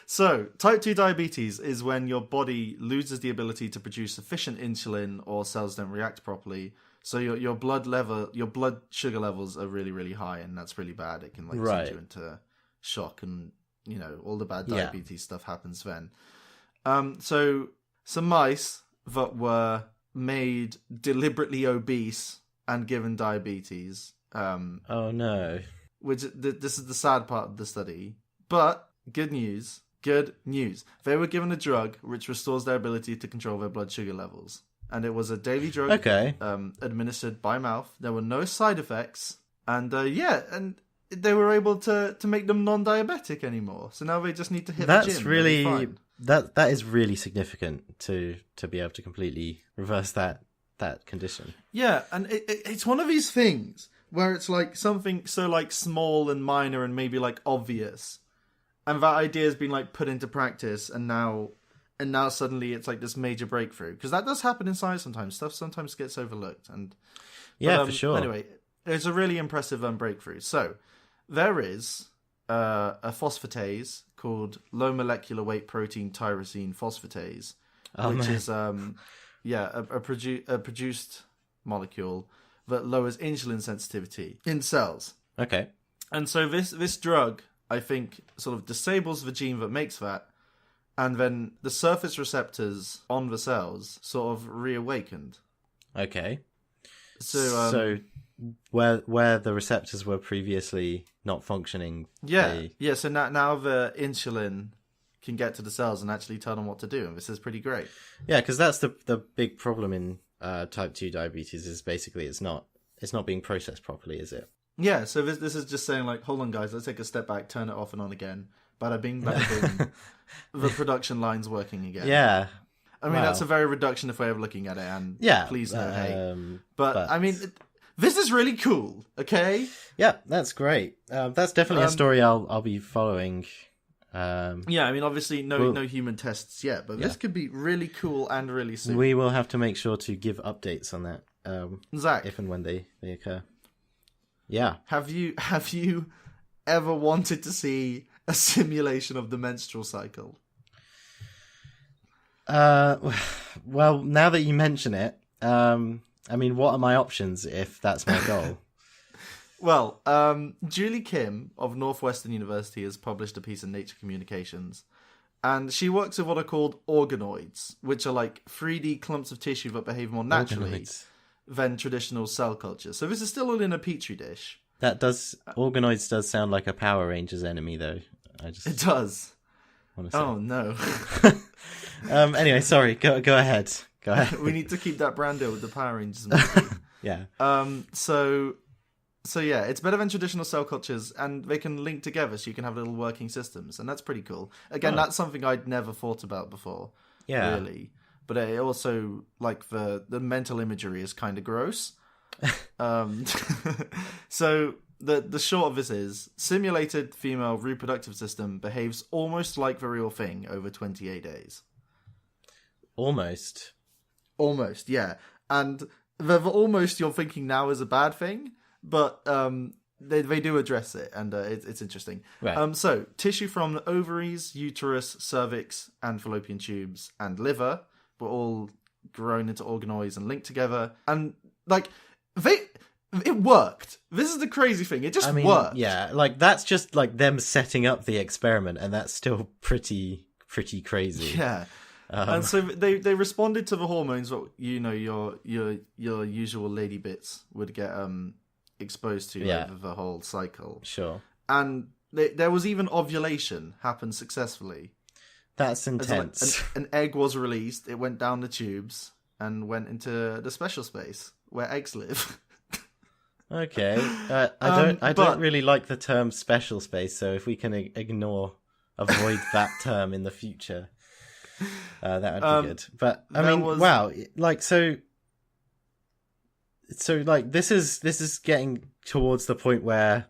So, type 2 diabetes is when your body loses the ability to produce sufficient insulin or cells don't react properly. So your blood sugar levels are really, really high, and that's really bad. It can send you into shock, and all the bad diabetes stuff happens then. So some mice that were made deliberately obese and given diabetes. Oh no. Which this is the sad part of the study. But good news. They were given a drug which restores their ability to control their blood sugar levels. And it was a daily drug administered by mouth. There were no side effects. And and they were able to make them non-diabetic anymore. So now they just need to hit the gym. That's really... That is really significant to be able to completely reverse that condition. Yeah, and it's one of these things where it's like something so like small and minor and maybe like obvious, and that idea has been like put into practice, and now suddenly it's like this major breakthrough, because that does happen in science sometimes. Stuff sometimes gets overlooked, and for sure. Anyway, it's a really impressive breakthrough. So there is a phosphatase called low molecular weight protein tyrosine phosphatase, which is a produced molecule that lowers insulin sensitivity in cells. Okay. And so this drug, I think, sort of disables the gene that makes that, and then the surface receptors on the cells sort of reawakened. Okay. So where the receptors were previously not functioning. Yeah. So now the insulin can get to the cells and actually tell them what to do, and this is pretty great. Yeah, because that's the big problem in type 2 diabetes is basically it's not being processed properly, is it? Yeah. So this is just saying like, hold on, guys, let's take a step back, turn it off and on again. Bada bing, bada bing. The production line's working again. Yeah. I mean, that's a very reductionist way of looking at it, and please no hate. But I mean, this is really cool, okay? Yeah, that's great. That's definitely a story I'll be following. Yeah, I mean, obviously no human tests yet, but this could be really cool and really soon. We will have to make sure to give updates on that, Zach, if and when they occur. Yeah. Have you ever wanted to see a simulation of the menstrual cycle? Well, now that you mention it, I mean, what are my options if that's my goal? Well, Julie Kim of Northwestern University has published a piece in Nature Communications, and she works with what are called organoids, which are like 3D clumps of tissue that behave more naturally than traditional cell cultures. So this is still all in a petri dish. Organoids does sound like a Power Rangers enemy, though. It does. Want to say. Oh no. Anyway, sorry. Go ahead. Go ahead. We need to keep that brand deal with the Power Rangers movie. Yeah. So yeah, it's better than traditional cell cultures, and they can link together, so you can have little working systems, and that's pretty cool. Again, that's something I'd never thought about before. Yeah. Really. But it also, like, the mental imagery is kind of gross. So the short of this is, simulated female reproductive system behaves almost like the real thing over 28 days. Almost, yeah. And the almost you're thinking now is a bad thing, but they do address it, and it's interesting. Right. So tissue from the ovaries, uterus, cervix, and fallopian tubes, and liver were all grown into organoids and linked together, and like it worked. This is the crazy thing. It just worked. Yeah, like that's just like them setting up the experiment, and that's still pretty crazy. Yeah. And so they responded to the hormones that your usual lady bits would get exposed to over the whole cycle. Sure. And there was even ovulation happened successfully. That's intense. An egg was released. It went down the tubes and went into the special space where eggs live. Okay. I But- don't really like the term special space, so if we can avoid that term in the future, that would be good. But I there mean, was- wow, like so like this is getting towards the point where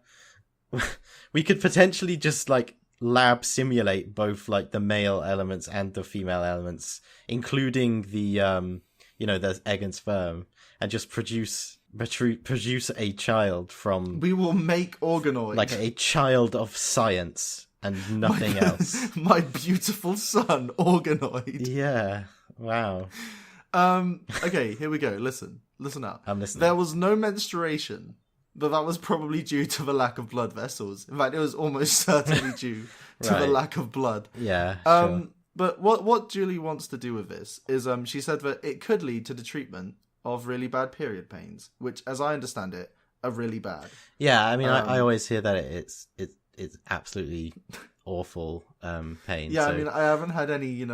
we could potentially just like lab simulate both like the male elements and the female elements, including the the egg and sperm, and just produce a child from We will make organoid. like a child of science and nothing else. My beautiful son, organoid. Yeah. Wow. Okay, here we go. Listen up. I'm listening. There was no menstruation, but that was probably due to the lack of blood vessels. In fact, it was almost certainly due to the Right. lack of blood. Yeah. Sure. But what Julie wants to do with this is she said that it could lead to the treatment of really bad period pains, which, as I understand it, are really bad. Yeah. I mean, I always hear that it's absolutely awful pain. Yeah, so... I mean, I haven't had any,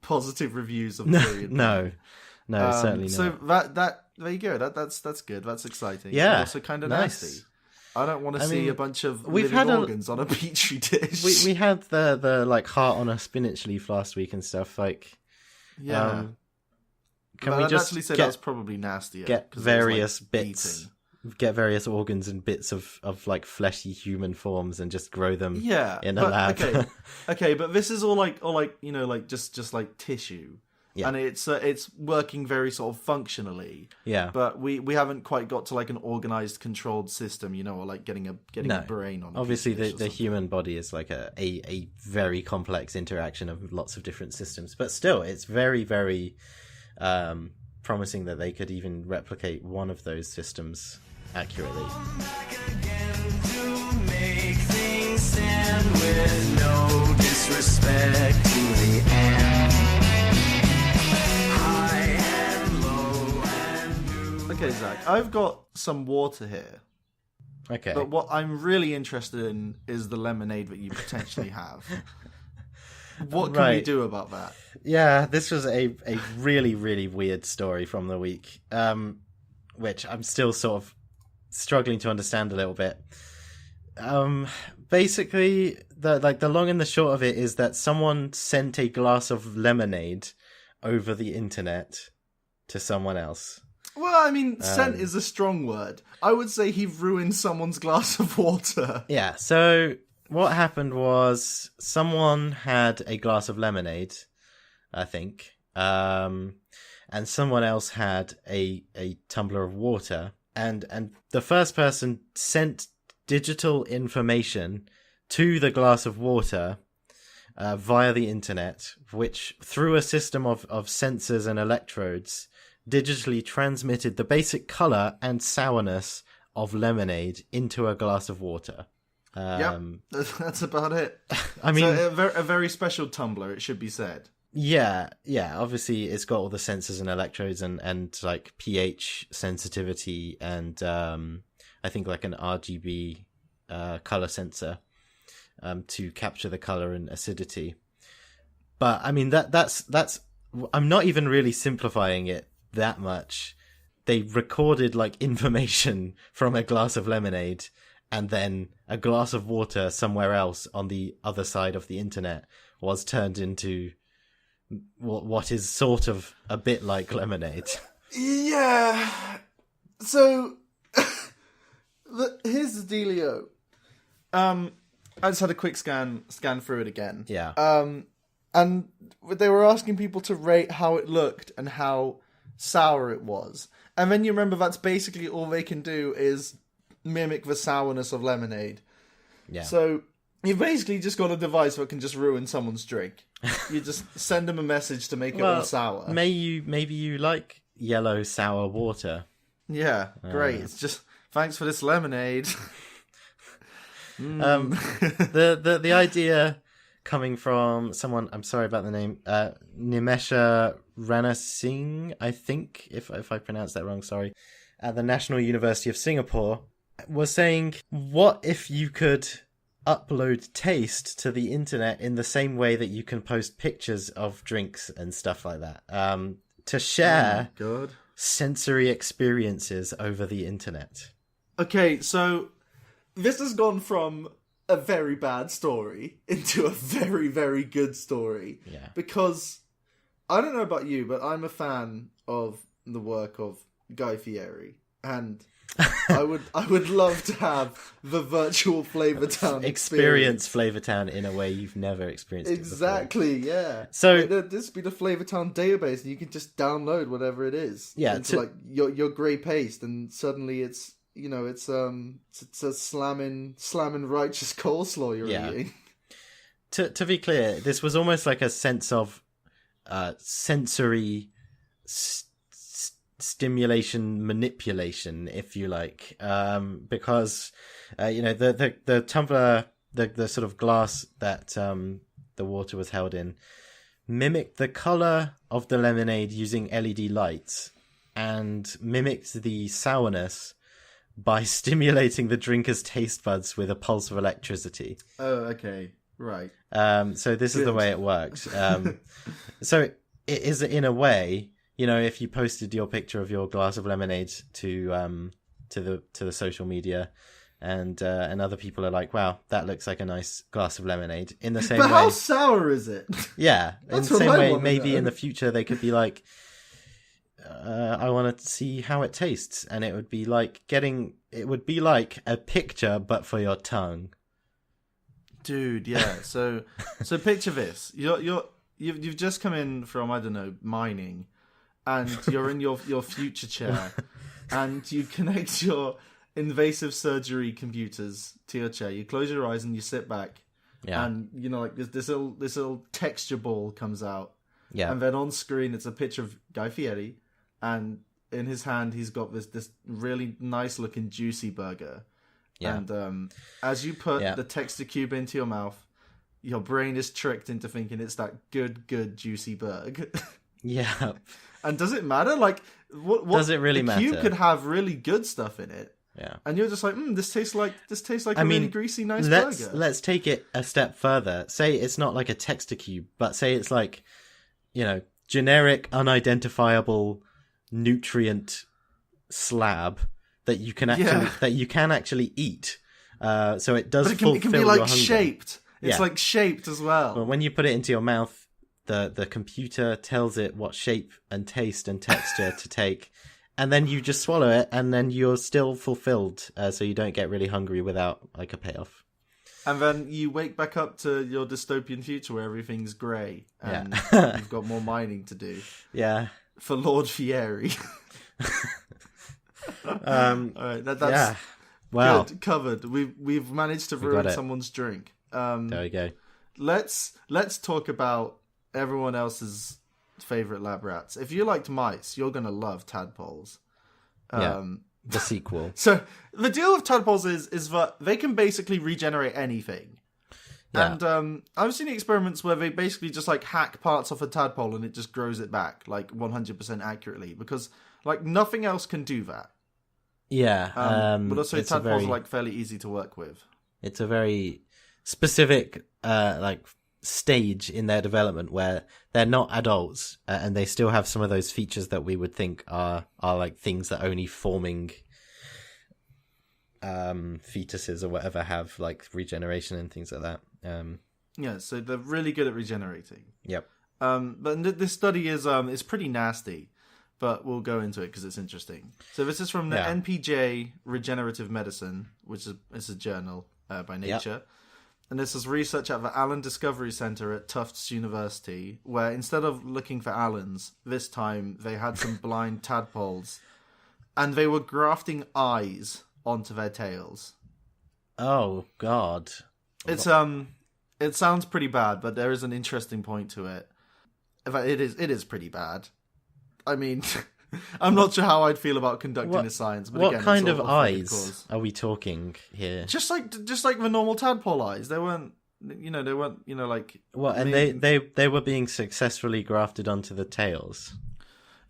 positive reviews of period pain. No, certainly not. So that there you go. That's good. That's exciting. Yeah, And also kind of nice. nasty. I don't want to see mean, a bunch of we've living had organs on a petri dish. we had the like heart on a spinach leaf last week and stuff. Like, yeah. can But we I'd just actually say that's probably nastier. get 'cause it was, like, various bits, eating. get various organs and bits of like fleshy human forms and just grow them Yeah, in a but, lab? okay, but this is all like just like tissue, Yeah. and it's working very sort of functionally. Yeah. But we haven't quite got to like an organized, controlled system, or like getting a brain on. Obviously, a petri dish the or something. human body is like a very complex interaction of lots of different systems, but still, it's very, very promising that they could even replicate one of those systems accurately. Back again to make things stand with no disrespect to the end. High and low and new. Okay, Zach, I've got some water here, Okay. but what I'm really interested in is the lemonade that you potentially have. What can we Right. do about that? Yeah, this was a really, really weird story from the week, which I'm still sort of struggling to understand a little bit. Basically, the long and the short of it is that someone sent a glass of lemonade over the internet to someone else. Well, I mean, scent is a strong word. I would say he ruined someone's glass of water. Yeah, so what happened was someone had a glass of lemonade, I think, and someone else had a tumbler of water, and the first person sent digital information to the glass of water via the internet, which through a system of sensors and electrodes digitally transmitted the basic color and sourness of lemonade into a glass of water. Yep, that's about it. I mean, So a very special tumbler, it should be said. yeah, obviously it's got all the sensors and electrodes and like pH sensitivity and I think like an RGB color sensor to capture the color and acidity. But I mean that's I'm not even really simplifying it that much. They recorded like information from a glass of lemonade and then a glass of water somewhere else on the other side of the internet was turned into what is sort of a bit like lemonade. Yeah. So here's the dealio. I just had a quick scan through it again. Yeah. And they were asking people to rate how it looked and how sour it was. And then you remember that's basically all they can do is mimic the sourness of lemonade. Yeah. So you've basically just got a device that can just ruin someone's drink. You just send them a message to make it all sour. Maybe you like yellow sour water. Yeah, great. It's just thanks for this lemonade. The idea coming from someone, I'm sorry about the name, Nimesha Ranasinghe, I think, if I pronounced that wrong, sorry, at the National University of Singapore, was saying, what if you could upload taste to the internet in the same way that you can post pictures of drinks and stuff like that, to share Good. sensory experiences over the internet. Okay, so this has gone from a very bad story into a very, very good story. Yeah. Because I don't know about you, but I'm a fan of the work of Guy Fieri, and I would love to have the virtual Flavortown experience Flavortown in a way you've never experienced it before. Exactly, yeah. So like, this be the Flavortown database, and you can just download whatever it is. Yeah, into like your grey paste, and suddenly it's it's a slamming righteous coleslaw you're eating. To be clear, this was almost like a sense of sensory stimulation manipulation, if you like, because the tumbler, the sort of glass that the water was held in, mimicked the color of the lemonade using LED lights, and mimicked the sourness by stimulating the drinker's taste buds with a pulse of electricity. Oh, okay, right. So this is the way it works. So it is, in a way, if you posted your picture of your glass of lemonade to the social media, and other people are like, "Wow, that looks like a nice glass of lemonade." In the same way, how sour is it? Yeah, in That's the what same I way, wanna maybe know. in the future they could be like, "I want to see how it tastes," and it would be like a picture but for your tongue. Dude, yeah. So picture this: you've just come in from, I don't know, mining, and you're in your future chair, and you connect your invasive surgery computers to your chair. You close your eyes and you sit back, and like this little texture ball comes out, and then on screen it's a picture of Guy Fieri, and in his hand he's got this really nice looking juicy burger. Yeah. And as you put the texture cube into your mouth, your brain is tricked into thinking it's that good juicy burger. Yeah. And does it matter? Like, what does it really matter? The cube could have really good stuff in it. Yeah. And you're just like, this tastes like a really greasy, nice burger. Let's take it a step further. Say it's not like a texture cube, but say it's like, generic, unidentifiable nutrient slab that you can actually eat. So it does fulfill your hunger. It can be like shaped. It's like shaped as well. But when you put it into your mouth, the computer tells it what shape and taste and texture to take, and then you just swallow it, and then you're still fulfilled, so you don't get really hungry without like a payoff. And then you wake back up to your dystopian future where everything's grey, and you've got more mining to do. Yeah. For Lord Fieri. All right, that's good, covered. We've managed to ruin someone's drink. There we go. Let's talk about everyone else's favorite lab rats. If you liked mice, you're gonna love tadpoles. The sequel. So the deal with tadpoles is that they can basically regenerate anything. Yeah. And I've seen experiments where they basically just like hack parts off a tadpole and it just grows it back like 100% accurately, because like nothing else can do that. Yeah. But also tadpoles are like fairly easy to work with. It's a very specific like stage in their development where they're not adults, and they still have some of those features that we would think are like things that only forming fetuses or whatever have, like regeneration and things like that. Yeah, so they're really good at regenerating. Yep. But this study is pretty nasty, but we'll go into it because it's interesting. So this is from the NPJ Regenerative Medicine, which is a journal by Nature. Yep. And this is research at the Allen Discovery Center at Tufts University, where instead of looking for Allens, this time they had some blind tadpoles, and they were grafting eyes onto their tails. Oh, God. It sounds pretty bad, but there is an interesting point to it. In fact, it is pretty bad. I mean, I'm not sure how I'd feel about conducting a science. But what again, kind of eyes are we talking here? Just like the normal tadpole eyes. They weren't like. What? And they were being successfully grafted onto the tails.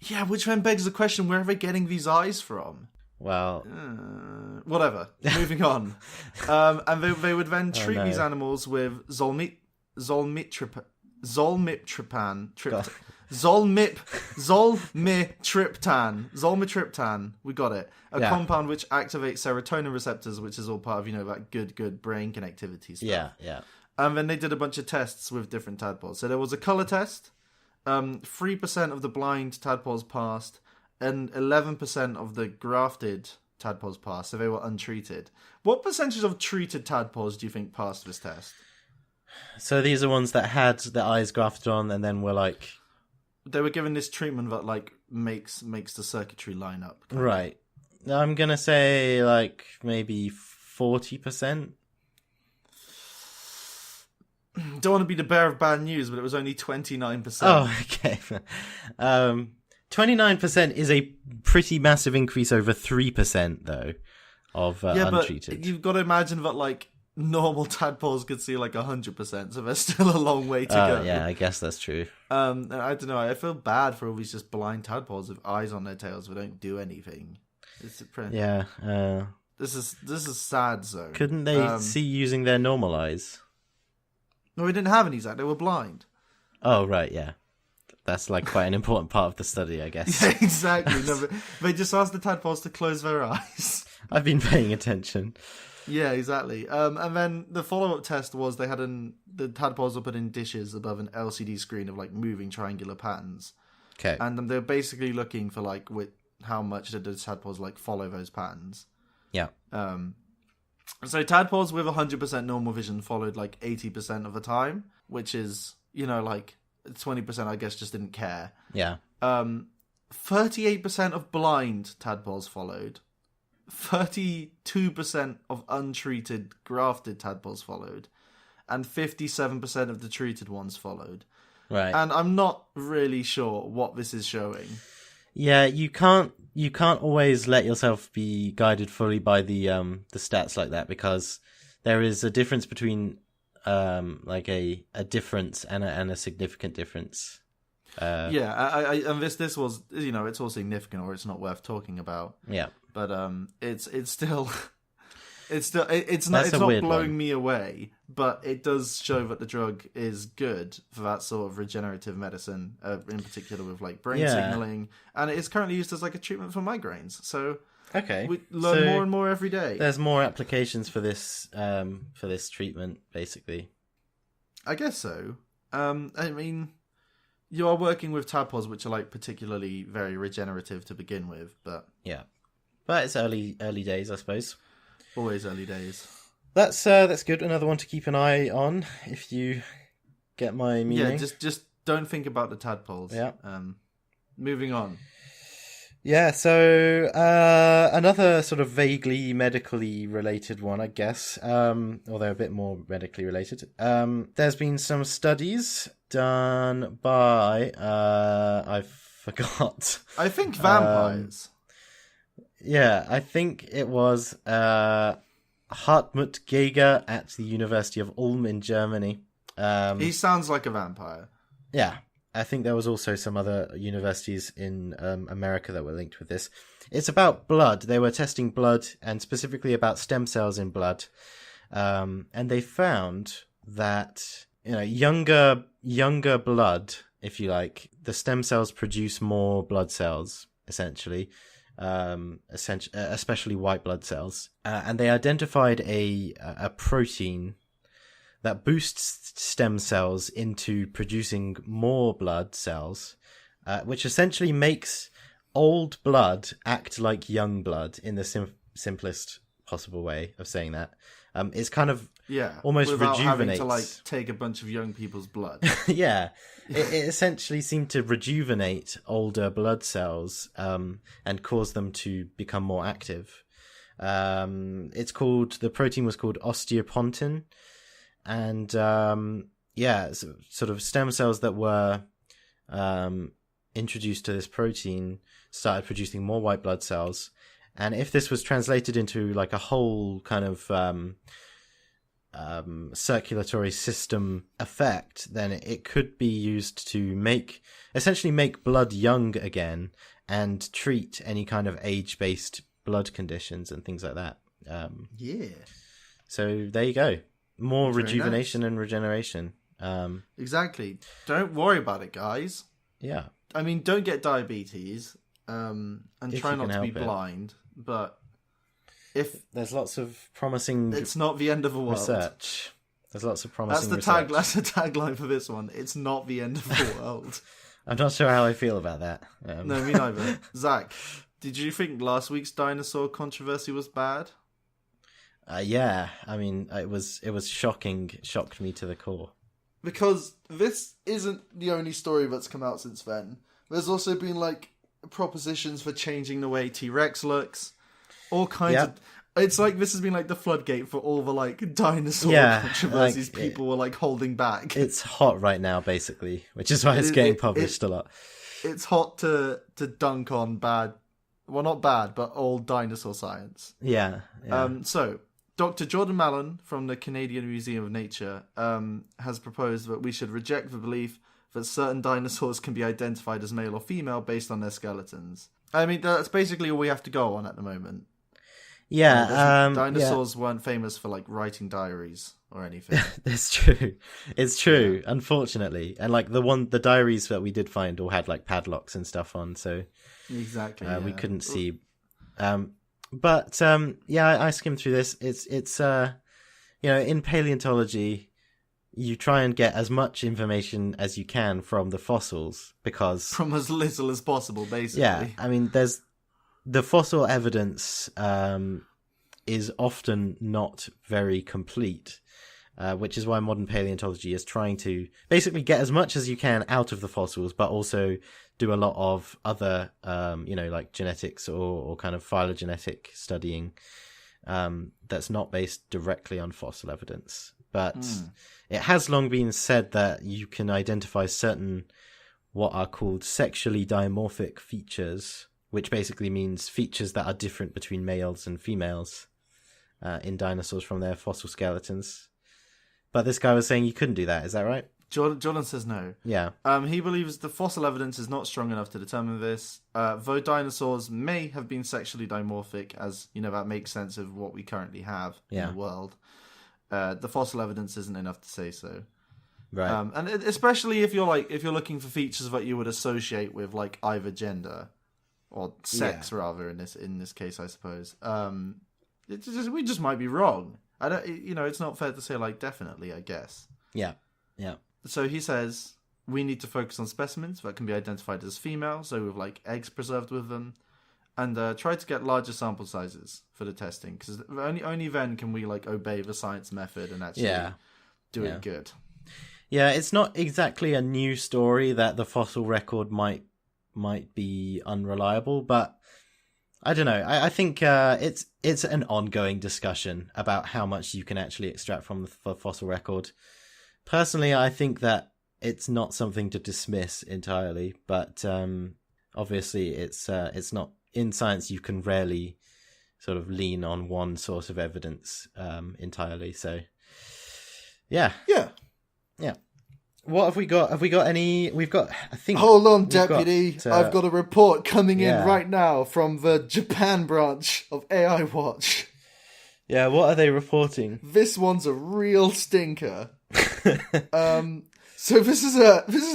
Yeah, which then begs the question: where are they getting these eyes from? Well, whatever. Moving on. And they would then treat these animals with zolmitriptan. Zolmitriptan. We got it. A Yeah. compound which activates serotonin receptors, which is all part of, that good brain connectivity stuff. Yeah. And then they did a bunch of tests with different tadpoles. So there was a color test. 3% of the blind tadpoles passed, and 11% of the grafted tadpoles passed. So they were untreated. What percentage of treated tadpoles do you think passed this test? So these are ones that had their eyes grafted on and then were like... They were given this treatment that makes the circuitry line up. Right. I'm going to say maybe 40%. Don't want to be the bearer of bad news, but it was only 29%. Oh, okay. 29% is a pretty massive increase over 3%, though, of untreated. But you've got to imagine that, normal tadpoles could see, 100%, so there's still a long way to go. Yeah, I guess that's true. And I don't know, I feel bad for all these just blind tadpoles with eyes on their tails that don't do anything. It's Yeah. This is sad, though. Couldn't they see using their normal eyes? No, we didn't have any, Zach. They were blind. Oh, right, yeah. That's quite an important part of the study, I guess. Yeah, exactly. No, but they just asked the tadpoles to close their eyes. I've been paying attention. Yeah, exactly. And then the follow-up test was they had the tadpoles were put in dishes above an LCD screen of moving triangular patterns. Okay. And they're basically looking for how much did the tadpoles follow those patterns. Yeah. So tadpoles with 100% normal vision followed 80% of the time, which is 20% I guess just didn't care. Yeah. 38% of blind tadpoles followed. 32% of untreated grafted tadpoles followed, and 57% of the treated ones followed. Right. And I'm not really sure what this is showing. Yeah, you can't always let yourself be guided fully by the stats like that, because there is a difference between a difference and a significant difference. And this was it's all significant or it's not worth talking about. Yeah. But it's still it's not blowing one. me away, but it does show that the drug is good for that sort of regenerative medicine, in particular with brain signaling, and it is currently used as a treatment for migraines. So okay, we learn more and more every day. There's more applications for this treatment, basically. I guess so. I mean, you are working with tadpoles, which are particularly very regenerative to begin with, but yeah. But it's early days, I suppose. Always early days. That's good. Another one to keep an eye on, if you get my meaning. Yeah, just don't think about the tadpoles. Yeah. Moving on. Yeah, so another sort of vaguely medically related one, I guess, although a bit more medically related. There's been some studies done by I forgot. I think vampires. Yeah, I think it was Hartmut Geiger at the University of Ulm in Germany. He sounds like a vampire. Yeah, I think there was also some other universities in America that were linked with this. It's about blood. They were testing blood, and specifically about stem cells in blood. And they found that younger blood, if you like, the stem cells produce more blood cells, essentially. Especially white blood cells, and they identified a protein that boosts stem cells into producing more blood cells, which essentially makes old blood act like young blood in the simplest possible way of saying that. It's kind of almost without rejuvenates. having to take a bunch of young people's blood. Yeah, it essentially seemed to rejuvenate older blood cells and cause them to become more active. The protein was called osteopontin, and sort of stem cells that were introduced to this protein started producing more white blood cells. And if this was translated into a whole kind of circulatory system effect, then it could be used to essentially make blood young again and treat any kind of age-based blood conditions and things like that. So there you go. More rejuvenation and regeneration. Exactly. Don't worry about it, guys. Yeah. I mean, don't get diabetes, and If try you not can to be help it. blind. But if There's lots of promising it's not the end of the world, research. There's lots of that's promising the research. that's the tagline for this one. It's not the end of the world. I'm not sure how I feel about that. No, me neither. Zach, did you think last week's dinosaur controversy was bad? Yeah, I mean, it was shocking, shocked me to the core. Because this isn't the only story that's come out since then. There's also been like propositions for changing the way T-Rex looks, all kinds Yep. of. It's like this has been like the floodgate for all the like dinosaur Yeah, controversies like, people were like holding back. It's hot right now, basically, which is why it's getting published a lot. It's hot to dunk on bad, well not bad, but old dinosaur science. Yeah. So Dr. Jordan Mallon from the Canadian Museum of Nature has proposed that we should reject the belief that certain dinosaurs can be identified as male or female based on their skeletons. I mean, that's basically all we have to go on at the moment. Yeah, Dinosaurs weren't famous for like writing diaries or anything. It's true. It's true, unfortunately. And like the diaries that we did find all had like padlocks and stuff on, so Exactly. we couldn't see. But I skimmed through this. It's in paleontology, you try and get as much information as you can from the fossils because from as little as possible, basically. yeah, I mean, there's the fossil evidence is often not very complete, which is why modern paleontology is trying to basically get as much as you can out of the fossils, but also do a lot of other, like genetics or kind of phylogenetic studying that's not based directly on fossil evidence. But it has long been said that you can identify certain what are called sexually dimorphic features, which basically means features that are different between males and females in dinosaurs from their fossil skeletons. But this guy was saying you couldn't do that. Is that right? Jordan says no. Yeah. He believes the fossil evidence is not strong enough to determine this. Though dinosaurs may have been sexually dimorphic, as you know, that makes sense of what we currently have in the world. The fossil evidence isn't enough to say so. Right. And especially if you're looking for features that you would associate with like either gender or sex rather in this case, I suppose. We just might be wrong. I don't. It's not fair to say like definitely. I guess. Yeah. Yeah. So he says we need to focus on specimens that can be identified as female, so with like eggs preserved with them, and try to get larger sample sizes for the testing, because only then can we like obey the science method and actually do it good. Yeah, it's not exactly a new story that the fossil record might be unreliable, but I don't know. I think it's an ongoing discussion about how much you can actually extract from the fossil record. Personally, I think that it's not something to dismiss entirely, but obviously it's not in science. You can rarely sort of lean on one source of evidence entirely. So, yeah. What have we got? Have we got any? We've got. I think. Hold on, we've Deputy. I've got a report coming in right now from the Japan branch of AI Watch. Yeah, what are they reporting? This one's a real stinker. So this is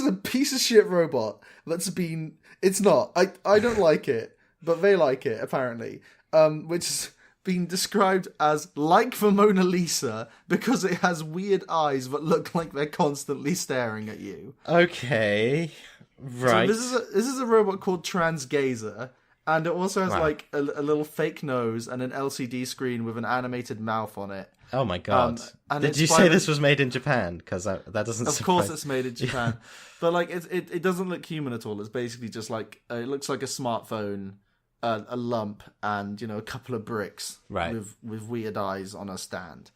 a piece of shit robot that's been. It's not. I don't like it, but they like it apparently. Which has been described as like the Mona Lisa because it has weird eyes that look like they're constantly staring at you. Okay, right. So this is a robot called Transgazer. And it also has like a little fake nose and an LCD screen with an animated mouth on it. Oh my god! And Did you say this was made in Japan? Because that doesn't. Of course, it's made in Japan, but like it doesn't look human at all. It's basically just like it looks like a smartphone, a lump, and a couple of bricks, right, with weird eyes on a stand.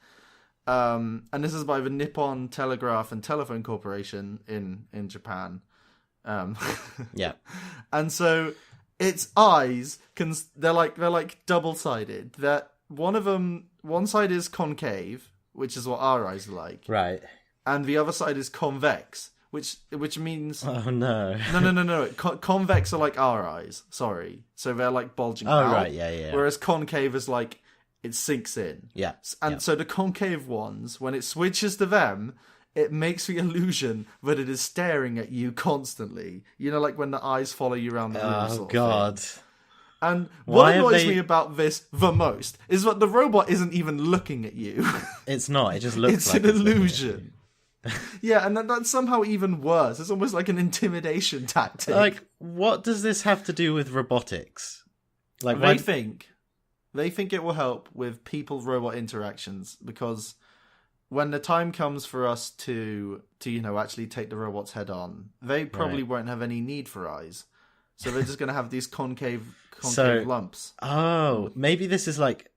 And this is by the Nippon Telegraph and Telephone Corporation in Japan. Yeah, and so. Its eyes they're like double-sided. That one side is concave, which is what our eyes are like. Right. And the other side is convex, which means oh no. No. Convex are like our eyes. Sorry. So they're like bulging out. Oh right, yeah. Whereas concave is like it sinks in. Yeah. And so the concave ones, when it switches to them, it makes the illusion that it is staring at you constantly. You know, like when the eyes follow you around the room. Oh, sort of God. thing. And Why what have annoys they- me about this the most is that the robot isn't even looking at you. It's not. It just looks It's like an it's looking at you. illusion. Yeah, and that's somehow even worse. It's almost like an intimidation tactic. Like, what does this have to do with robotics? Like, they why... think it will help with people-robot interactions, because when the time comes for us to actually take the robot's head on, they probably won't have any need for eyes. So they're just going to have these concave lumps. Oh, maybe this is like,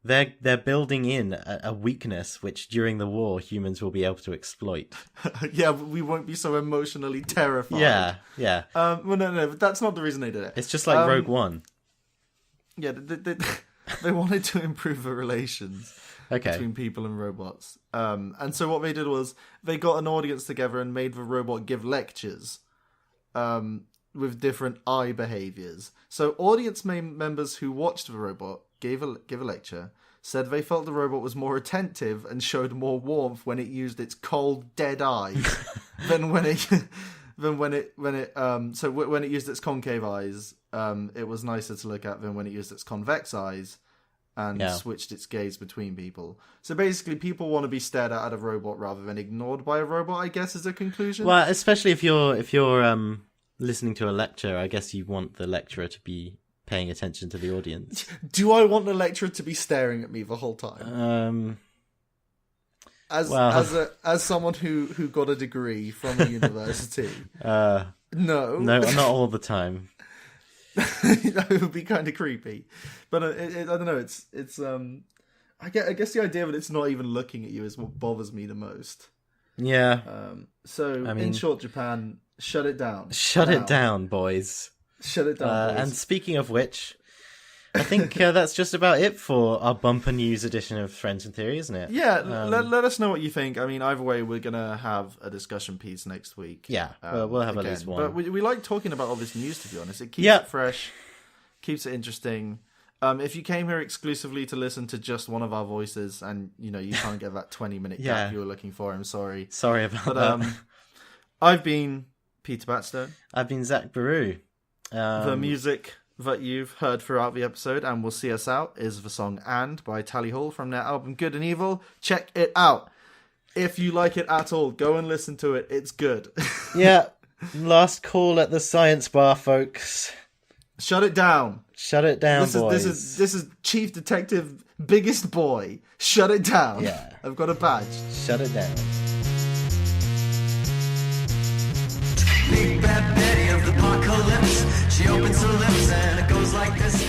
they're building in a weakness which during the war humans will be able to exploit. Yeah, we won't be so emotionally terrified. Yeah. Well, no, but that's not the reason they did it. It's just like Rogue One. Yeah, they wanted to improve the relations Okay. between people and robots. And so what they did was they got an audience together and made the robot give lectures with different eye behaviors. So audience members who watched the robot give a lecture, said they felt the robot was more attentive and showed more warmth when it used its cold, dead eyes than when it used its concave eyes. It was nicer to look at than when it used its convex eyes and switched its gaze between people. So basically, people want to be stared at a robot rather than ignored by a robot, I guess, is the conclusion. Well, especially if you're listening to a lecture, I guess you want the lecturer to be paying attention to the audience. Do I want the lecturer to be staring at me the whole time? As someone who got a degree from a university, no, not all the time. That would be kind of creepy. But I don't know. It's I guess the idea that it's not even looking at you is what bothers me the most. Yeah. In short, Japan, shut it down. Shut it down, boys. Shut it down, boys. And speaking of which, I think that's just about it for our bumper news edition of Friends in Theory, isn't it? Yeah, let us know what you think. I mean, either way, we're going to have a discussion piece next week. Yeah, we'll have at least one. But we like talking about all this news, to be honest. It keeps it fresh, keeps it interesting. If you came here exclusively to listen to just one of our voices and, you can't get that 20-minute gap you were looking for, I'm sorry. Sorry about that. I've been Peter Batstone. I've been Zach Baru. The music that you've heard throughout the episode and will see us out is the song And by Tally Hall from their album Good and Evil. Check it out. If you like it at all, go and listen to it. It's good. Yeah. Last call at the science bar, folks. Shut it down. Shut it down, boys. This is Chief Detective Biggest Boy. Shut it down. Yeah. I've got a badge. Shut it down. Big bad Betty of the apocalypse. She opens her lips and it goes like this.